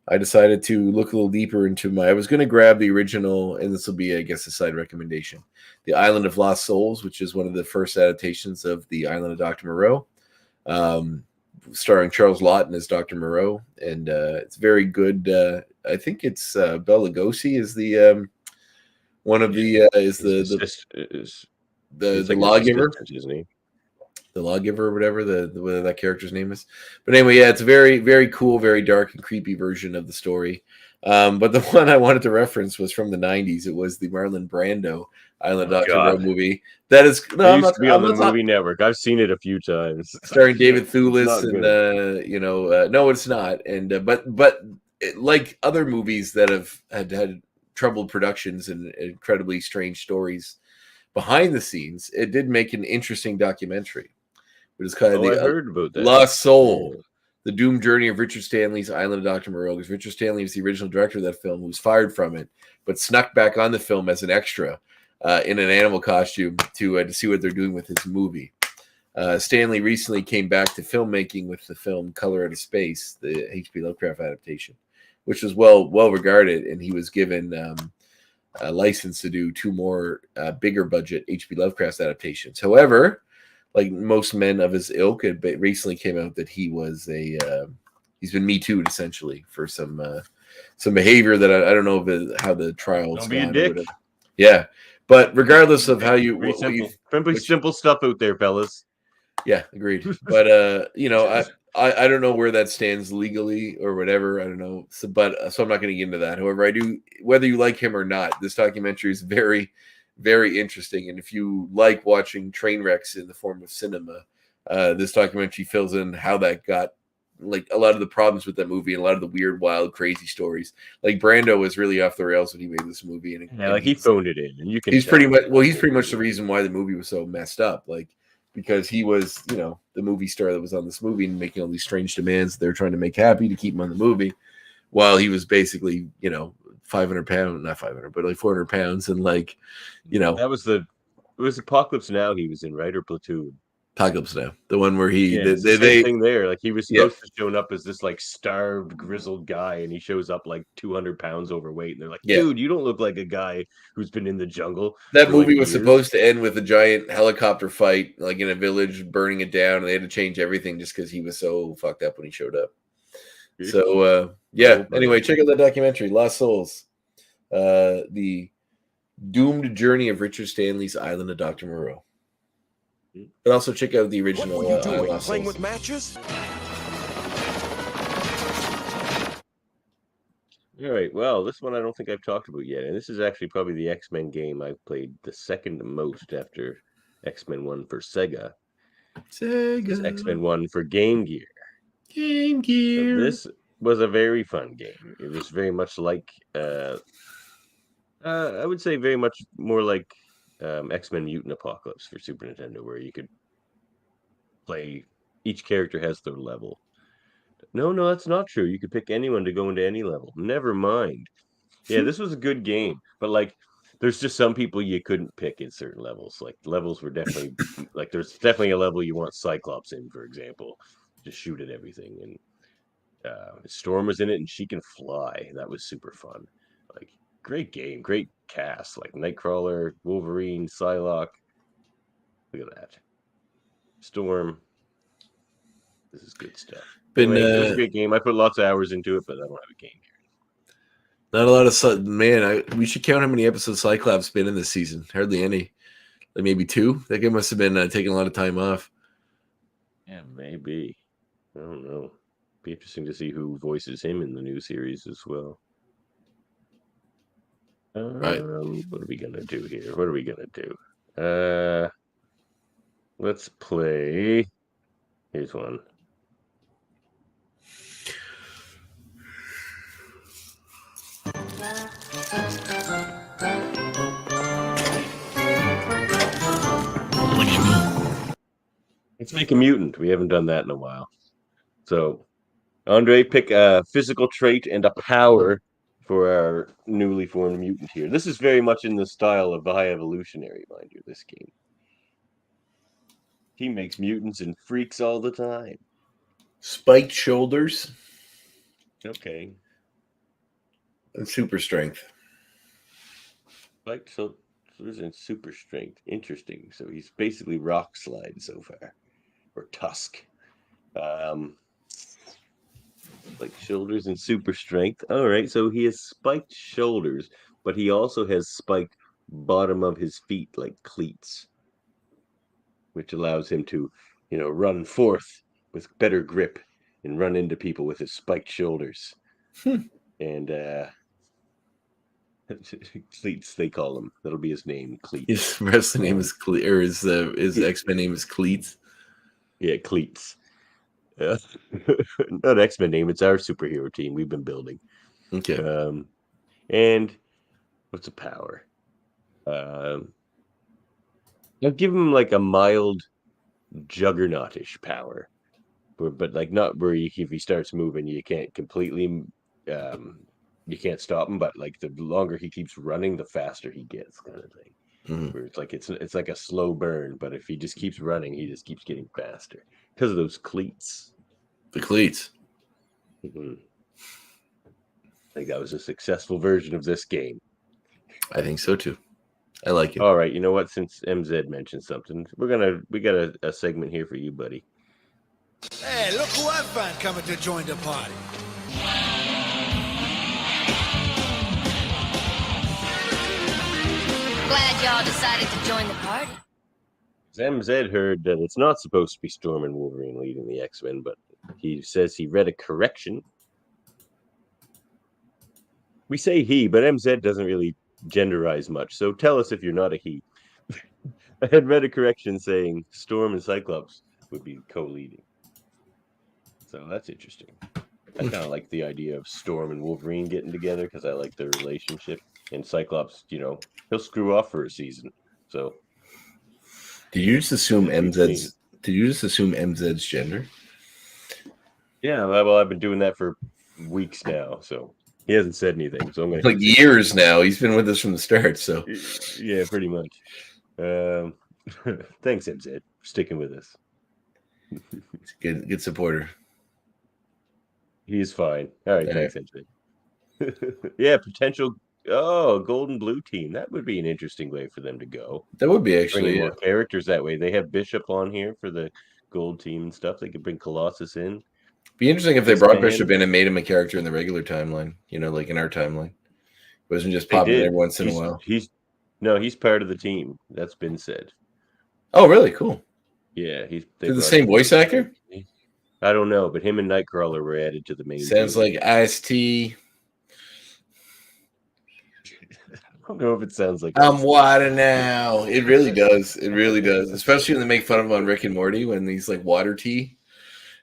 [SPEAKER 3] I decided to look a little deeper into I was going to grab the original, and this will be, I guess, a side recommendation. The Island of Lost Souls, which is one of the first adaptations of The Island of Dr. Moreau, starring Charles Laughton as Dr. Moreau. And it's very good. I think it's Bela Lugosi is the one of the the lawgiver, isn't he? The lawgiver or whatever whatever that character's name is. But anyway, yeah, it's a very, very cool, very dark and creepy version of the story. But the one I wanted to reference was from the 90s. It was the Marlon Brando Island of Dr. Moreau movie. That is
[SPEAKER 1] on the movie network. I've seen it a few times.
[SPEAKER 3] Starring David Thewlis and no, it's not. And but like other movies that have had troubled productions and incredibly strange stories behind the scenes, it did make an interesting documentary, which is kind of
[SPEAKER 1] I heard about that.
[SPEAKER 3] Lost Soul, the doomed journey of Richard Stanley's Island of Dr. Moreau. Because Richard Stanley was the original director of that film, who was fired from it, but snuck back on the film as an extra in an animal costume to see what they're doing with his movie. Stanley recently came back to filmmaking with the film Color Out of Space, the H.P. Lovecraft adaptation, which was well regarded, and he was given a license to do 2 more bigger budget H.P. Lovecraft adaptations. However, like most men of his ilk, it recently came out that he was a he's been Me Too'd essentially for some behavior that I don't know how the trial's
[SPEAKER 1] Don't be a
[SPEAKER 3] gone or
[SPEAKER 1] dick.
[SPEAKER 3] whatever. Yeah, but regardless of how you,
[SPEAKER 1] simple stuff out there, fellas.
[SPEAKER 3] Yeah, agreed. But you know, I don't know where that stands legally or whatever. I don't know. So I'm not going to get into that. However, I do. Whether you like him or not, this documentary is very, very interesting. And if you like watching train wrecks in the form of cinema, this documentary fills in how that got, like, a lot of the problems with that movie and a lot of the weird, wild, crazy stories. Like Brando was really off the rails when he made this movie, and
[SPEAKER 1] he phoned it in, and you can.
[SPEAKER 3] He's pretty much the reason why the movie was so messed up. Like, because he was, you know, the movie star that was on this movie and making all these strange demands they're trying to make happy to keep him on the movie, while he was basically, you know, 500 pounds, not 500, but like 400 pounds, and like, you know,
[SPEAKER 1] it was Apocalypse Now he was in, right, or Platoon?
[SPEAKER 3] Apocalypse Now, the one where he
[SPEAKER 1] same thing there. Like, he was supposed to show up as this like starved, grizzled guy, and he shows up like 200 pounds overweight, and they're like, dude, you don't look like a guy who's been in the jungle.
[SPEAKER 3] That movie was supposed to end with a giant helicopter fight, like in a village, burning it down, and they had to change everything just because he was so fucked up when he showed up. So yeah. Anyway, check out that documentary, Lost Souls, the doomed journey of Richard Stanley's Island of Dr. Moreau. But also check out the original.
[SPEAKER 11] What were you doing? Playing with matches?
[SPEAKER 1] All right. Well, this one I don't think I've talked about yet, and this is actually probably the X-Men game I've played the second most after X-Men 1 for Sega. X-Men 1 for Game Gear.
[SPEAKER 3] Game Gear.
[SPEAKER 1] So this was a very fun game. It was very much like, I would say, very much more like X-Men Mutant Apocalypse for Super Nintendo, where you could play. Each character has their level. No, that's not true. You could pick anyone to go into any level. Never mind. Yeah, this was a good game, but like, there's just some people you couldn't pick in certain levels. Like, levels were definitely like, there's definitely a level you want Cyclops in, for example, just shoot at everything. And Storm was in it, and she can fly. That was super fun. Like, great game, great cast. Like Nightcrawler, Wolverine, Psylocke. Look at that. Storm. This is good stuff. It was a great game. I put lots of hours into it, but I don't have a game here.
[SPEAKER 3] Not a lot of man. We should count how many episodes Cyclops been in this season. Hardly any. Like maybe 2. That guy must have been taking a lot of time off.
[SPEAKER 1] Yeah, maybe. I don't know. Be interesting to see who voices him in the new series as well.
[SPEAKER 3] Right.
[SPEAKER 1] What are we gonna do here? What are we gonna do? Let's play. Here's one.
[SPEAKER 2] What do you mean?
[SPEAKER 1] Let's make a mutant. We haven't done that in a while. So, Andre, pick a physical trait and a power for our newly formed mutant here. This is very much in the style of the High Evolutionary, mind you, this game. He makes mutants and freaks all the time.
[SPEAKER 3] Spiked shoulders.
[SPEAKER 1] Okay.
[SPEAKER 3] And super strength.
[SPEAKER 1] Spiked shoulders and super strength. Interesting. So he's basically rock slide so far. Or Tusk. Like shoulders and super strength. All right, so he has spiked shoulders, but he also has spiked bottom of his feet like cleats, which allows him to, run forth with better grip and run into people with his spiked shoulders. And cleats, they call him. That'll be his name, Cleats.
[SPEAKER 3] His wrestling name is Cleats, or his X-Men name is Cleats.
[SPEAKER 1] Yeah, Cleats. Not X-Men name, it's our superhero team we've been building.
[SPEAKER 3] Okay.
[SPEAKER 1] And what's a power? I'll give him like a mild juggernautish power. But like not where if he starts moving, you can't completely you can't stop him, but like the longer he keeps running, the faster he gets, kind of thing.
[SPEAKER 3] Mm-hmm.
[SPEAKER 1] Where it's like a slow burn, but if he just keeps running, he just keeps getting faster because of those cleats.
[SPEAKER 3] The cleats.
[SPEAKER 1] Mm-hmm. I think that was a successful version of this game.
[SPEAKER 3] I think so too. I like it.
[SPEAKER 1] All right, you know what? Since MZ mentioned something, we got a segment here for you, buddy.
[SPEAKER 11] Hey, look who I
[SPEAKER 12] find coming to join the party?
[SPEAKER 10] Glad y'all decided to join the party.
[SPEAKER 1] MZ heard that it's not supposed to be Storm and Wolverine leading the X-Men, but he says he read a correction. We say he, but MZ doesn't really genderize much, so tell us if you're not a he. I had read a correction saying Storm and Cyclops would be co-leading. So that's interesting. I kind of like the idea of Storm and Wolverine getting together because I like their relationship. And Cyclops, he'll screw off for a season. So
[SPEAKER 3] Did you just assume MZ's gender?
[SPEAKER 1] Yeah, well, I've been doing that for weeks now, so he hasn't said anything. So I'm going
[SPEAKER 3] like years now. He's been with us from the start. So
[SPEAKER 1] yeah, pretty much. Thanks, MZ, for sticking with us.
[SPEAKER 3] Good supporter.
[SPEAKER 1] He's fine. All right, thanks, MZ. Yeah, potential. Oh, Golden Blue team. That would be an interesting way for them to go.
[SPEAKER 3] That would be actually
[SPEAKER 1] bringing more characters that way. They have Bishop on here for the Gold team and stuff. They could bring Colossus in.
[SPEAKER 3] Be interesting if they brought Bishop in and made him a character in the regular timeline. Like in our timeline, it wasn't just popping in every once in a while.
[SPEAKER 1] He's part of the team. That's been said.
[SPEAKER 3] Oh, really? Cool.
[SPEAKER 1] Yeah,
[SPEAKER 3] they're the same voice actor.
[SPEAKER 1] I don't know, but him and Nightcrawler were added to the main.
[SPEAKER 3] Sounds
[SPEAKER 1] team.
[SPEAKER 3] like Ice-T.
[SPEAKER 1] I don't know if it sounds like
[SPEAKER 3] I'm water now. It really does. It really does. Especially when they make fun of him on Rick and Morty when he's like water tea.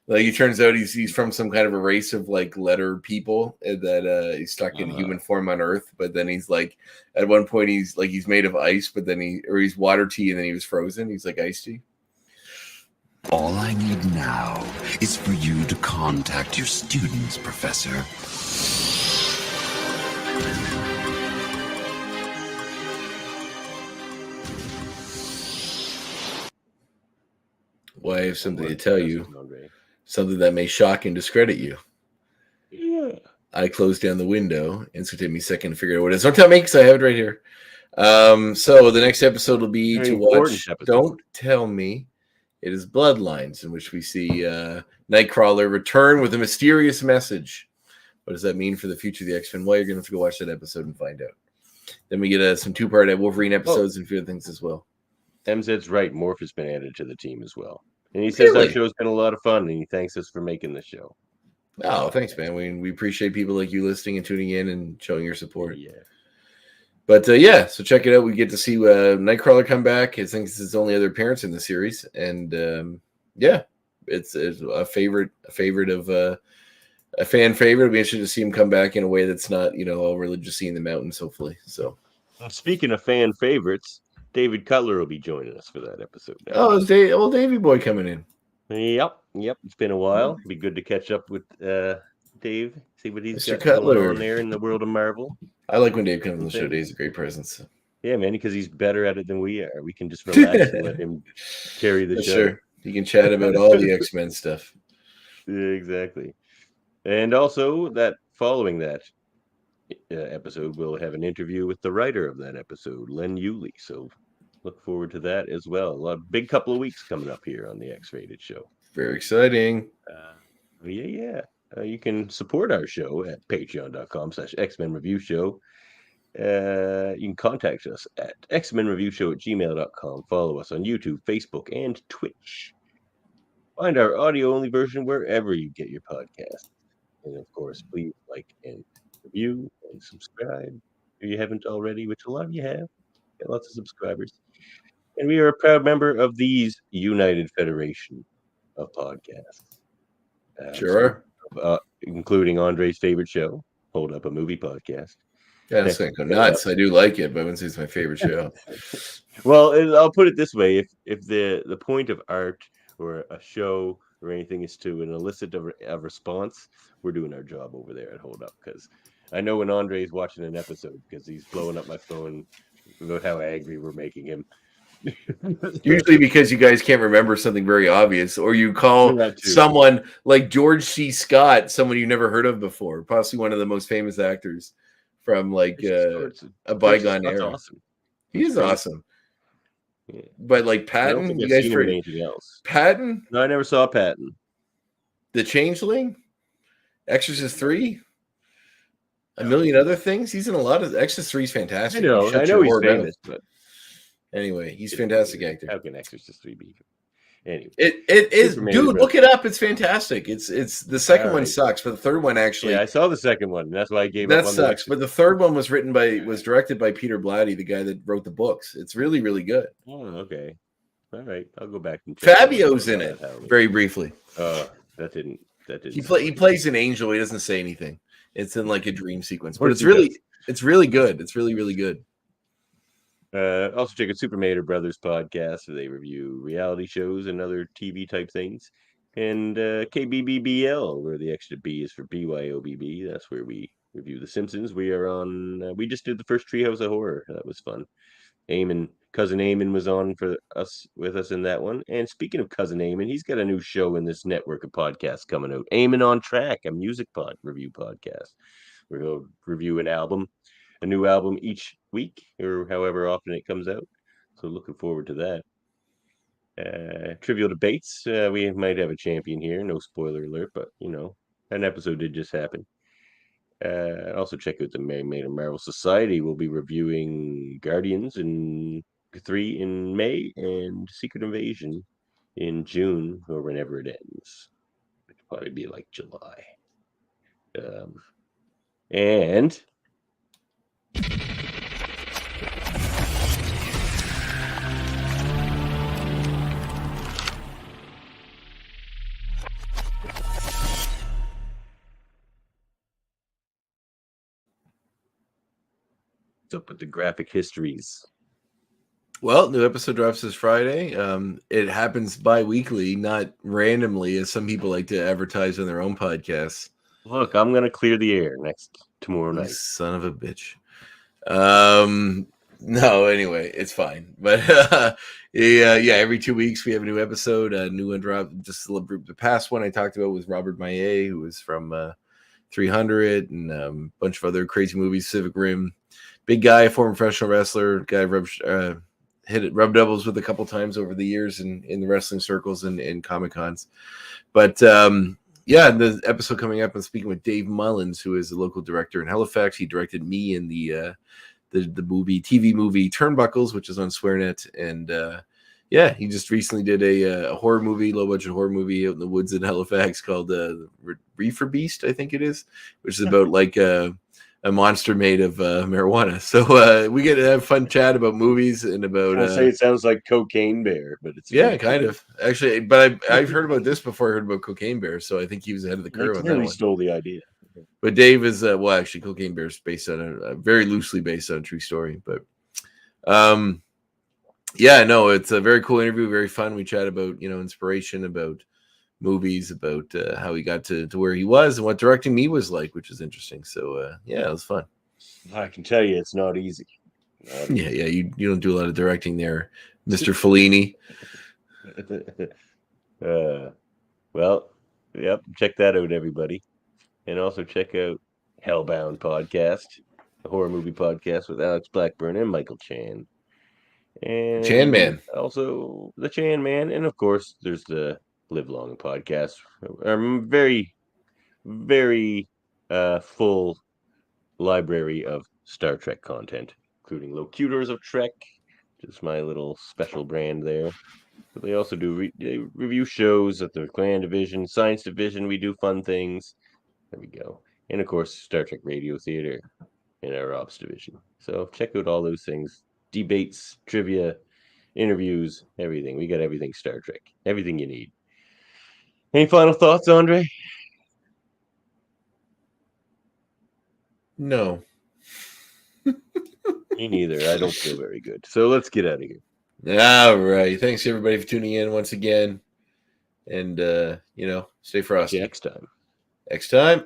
[SPEAKER 3] Like it turns out he's from some kind of a race of like letter people that he's stuck in human form on Earth. But then he's like at one point he's made of ice, but then he's water tea and then he was frozen. He's like iced tea.
[SPEAKER 2] All I need now is for you to contact your students, Professor.
[SPEAKER 3] Well, I have something to tell you. Something that may shock and discredit you.
[SPEAKER 1] Yeah.
[SPEAKER 3] I closed down the window, and so it took me a second to figure out what it is. Don't tell me because I have it right here. So the next episode will be to watch. Don't tell me. It is Bloodlines, in which we see Nightcrawler return with a mysterious message. What does that mean for the future of the X-Men? Well, you're going to have to go watch that episode and find out. Then we get some two-part Wolverine episodes and a few other things as well.
[SPEAKER 1] MZ's right. Morph has been added to the team as well. And he says our show's been a lot of fun, and he thanks us for making the show.
[SPEAKER 3] Oh, thanks, man. We appreciate people like you listening and tuning in and showing your support.
[SPEAKER 1] Yeah.
[SPEAKER 3] But so check it out. We get to see Nightcrawler come back. I think it's his only other appearance in the series, and it's a favorite of a fan favorite. It'll be interesting to see him come back in a way that's not all religious-y in the mountains. Hopefully, so.
[SPEAKER 1] Speaking of fan favorites, David Cutler will be joining us for that episode. Now.
[SPEAKER 3] Oh, is old Davey boy coming in?
[SPEAKER 1] Yep. It's been a while. It'd be good to catch up with Dave. See what he's got
[SPEAKER 3] Cutler
[SPEAKER 1] going on there in the world of Marvel.
[SPEAKER 3] I like when Dave comes on the show. Dave's a great presence.
[SPEAKER 1] Yeah, man, because he's better at it than we are. We can just relax and let him carry the show.
[SPEAKER 3] Sure. You can chat about all the X-Men stuff.
[SPEAKER 1] Yeah, exactly. And also, following that episode, we'll have an interview with the writer of that episode, Len Yulee. So look forward to that as well. A big couple of weeks coming up here on the X-Rated show.
[SPEAKER 3] Very exciting.
[SPEAKER 1] You can support our show at patreon.com/X-Men Review Show. You can contact us at xmenreviewshow@gmail.com. Follow us on YouTube, Facebook, and Twitch. Find our audio-only version wherever you get your podcast. And, of course, please like and review and subscribe if you haven't already, which a lot of you have. Got lots of subscribers. And we are a proud member of these United Federation of Podcasts.
[SPEAKER 3] Sure.
[SPEAKER 1] Including Andre's favorite show, Hold Up a Movie Podcast.
[SPEAKER 3] Yeah, that's going to go nuts. I do like it, but I wouldn't say it's my favorite show.
[SPEAKER 1] Well, I'll put it this way. If the point of art or a show or anything is to elicit a response, we're doing our job over there at Hold Up. Because I know when Andre's watching an episode, because he's blowing up my phone about how angry we're making him.
[SPEAKER 3] Usually because you guys can't remember something very obvious, or you call someone like George C. Scott, someone you never heard of before, possibly one of the most famous actors from like a bygone era.
[SPEAKER 1] Awesome.
[SPEAKER 3] He is awesome. But like Patton,
[SPEAKER 1] you guys heard anything else?
[SPEAKER 3] Patton?
[SPEAKER 1] No, I never saw Patton.
[SPEAKER 3] The Changeling, Exorcist 3, a million other things. He's in a lot of Exorcist 3 is fantastic.
[SPEAKER 1] I know he's famous, but
[SPEAKER 3] anyway, he's a fantastic actor.
[SPEAKER 1] How can Exorcist 3 be? Anyway,
[SPEAKER 3] it is, dude. Look it up. It's fantastic. It's the second one sucks, but the third one actually.
[SPEAKER 1] Yeah, I saw the second one. And that's why I gave up.
[SPEAKER 3] That sucks, but the third one was directed by Peter Blatty, the guy that wrote the books. It's really, really good.
[SPEAKER 1] Oh, okay. All right, I'll go back and
[SPEAKER 3] check Fabio's in it very briefly.
[SPEAKER 1] That didn't.
[SPEAKER 3] He plays an angel. He doesn't say anything. It's in like a dream sequence, but it's really good. It's really, really good.
[SPEAKER 1] Also check out Super Mater Brothers podcast where they review reality shows and other TV type things, and KBBBL where the extra B is for BYOBB. That's where we review The Simpsons. We are on. We just did the first Treehouse of Horror. That was fun. Cousin Eamon was on with us in that one. And speaking of Cousin Eamon, he's got a new show in this network of podcasts coming out. Eamon on Track, a music review podcast. We're going to review a new album each week, or however often it comes out. So looking forward to that. Trivial Debates. We might have a champion here. No spoiler alert, but an episode did just happen. Also check out the Mater Marvel Society. We'll be reviewing Guardians 3 in May and Secret Invasion in June, or whenever it ends. It'll probably be like July. And up with the graphic histories.
[SPEAKER 3] Well, new episode drops this Friday. It happens bi-weekly, not randomly, as some people like to advertise on their own podcasts.
[SPEAKER 1] Look, I'm gonna clear the air tomorrow night.
[SPEAKER 3] Son of a bitch. No, anyway, it's fine. But every 2 weeks we have a new episode. A new one drop. Just the past one I talked about was Robert Maillet, who was from 300 and a bunch of other crazy movies, Pacific Rim. Big guy, former professional wrestler, guy rubbed doubles with a couple times over the years in the wrestling circles and in Comic Cons. But the episode coming up, I'm speaking with Dave Mullins, who is a local director in Halifax. He directed me in the TV movie Turnbuckles, which is on SwearNet, and he just recently did a horror movie, low budget horror movie out in the woods in Halifax called Reefer Beast, I think it is, which is about like a monster made of marijuana. So we get to have fun chat about movies and about.
[SPEAKER 1] I say it sounds like Cocaine Bear, but it's
[SPEAKER 3] kind of actually. But I've heard about this before. I heard about Cocaine Bear, so I think he was ahead of the curve.
[SPEAKER 1] He stole the idea.
[SPEAKER 3] But Dave is actually Cocaine Bear is based on very loosely based on a true story. But it's a very cool interview, very fun. We chat about inspiration, about movies, about how he got to where he was and what directing me was like, which is interesting. So it was fun.
[SPEAKER 1] I can tell you it's not easy.
[SPEAKER 3] You don't do a lot of directing there, Mr. Fellini.
[SPEAKER 1] Check that out, everybody. And also check out Hellbound podcast, a horror movie podcast with Alex Blackburn and Michael Chan. And
[SPEAKER 3] Chan Man.
[SPEAKER 1] Also the Chan Man. And of course there's the Live Long podcast. Very, very full library of Star Trek content, including Locutors of Trek, just my little special brand there. But they also do review shows at the Clan Division, Science Division. We do fun things. There we go. And of course, Star Trek Radio Theater in our Ops Division. So check out all those things. Debates, trivia, interviews, everything. We got everything Star Trek. Everything you need. Any final thoughts, Andre?
[SPEAKER 3] No.
[SPEAKER 1] Me neither. I don't feel very good. So let's get out of here.
[SPEAKER 3] All right. Thanks, everybody, for tuning in once again. And, stay frosty.
[SPEAKER 1] Next time.
[SPEAKER 3] Next time.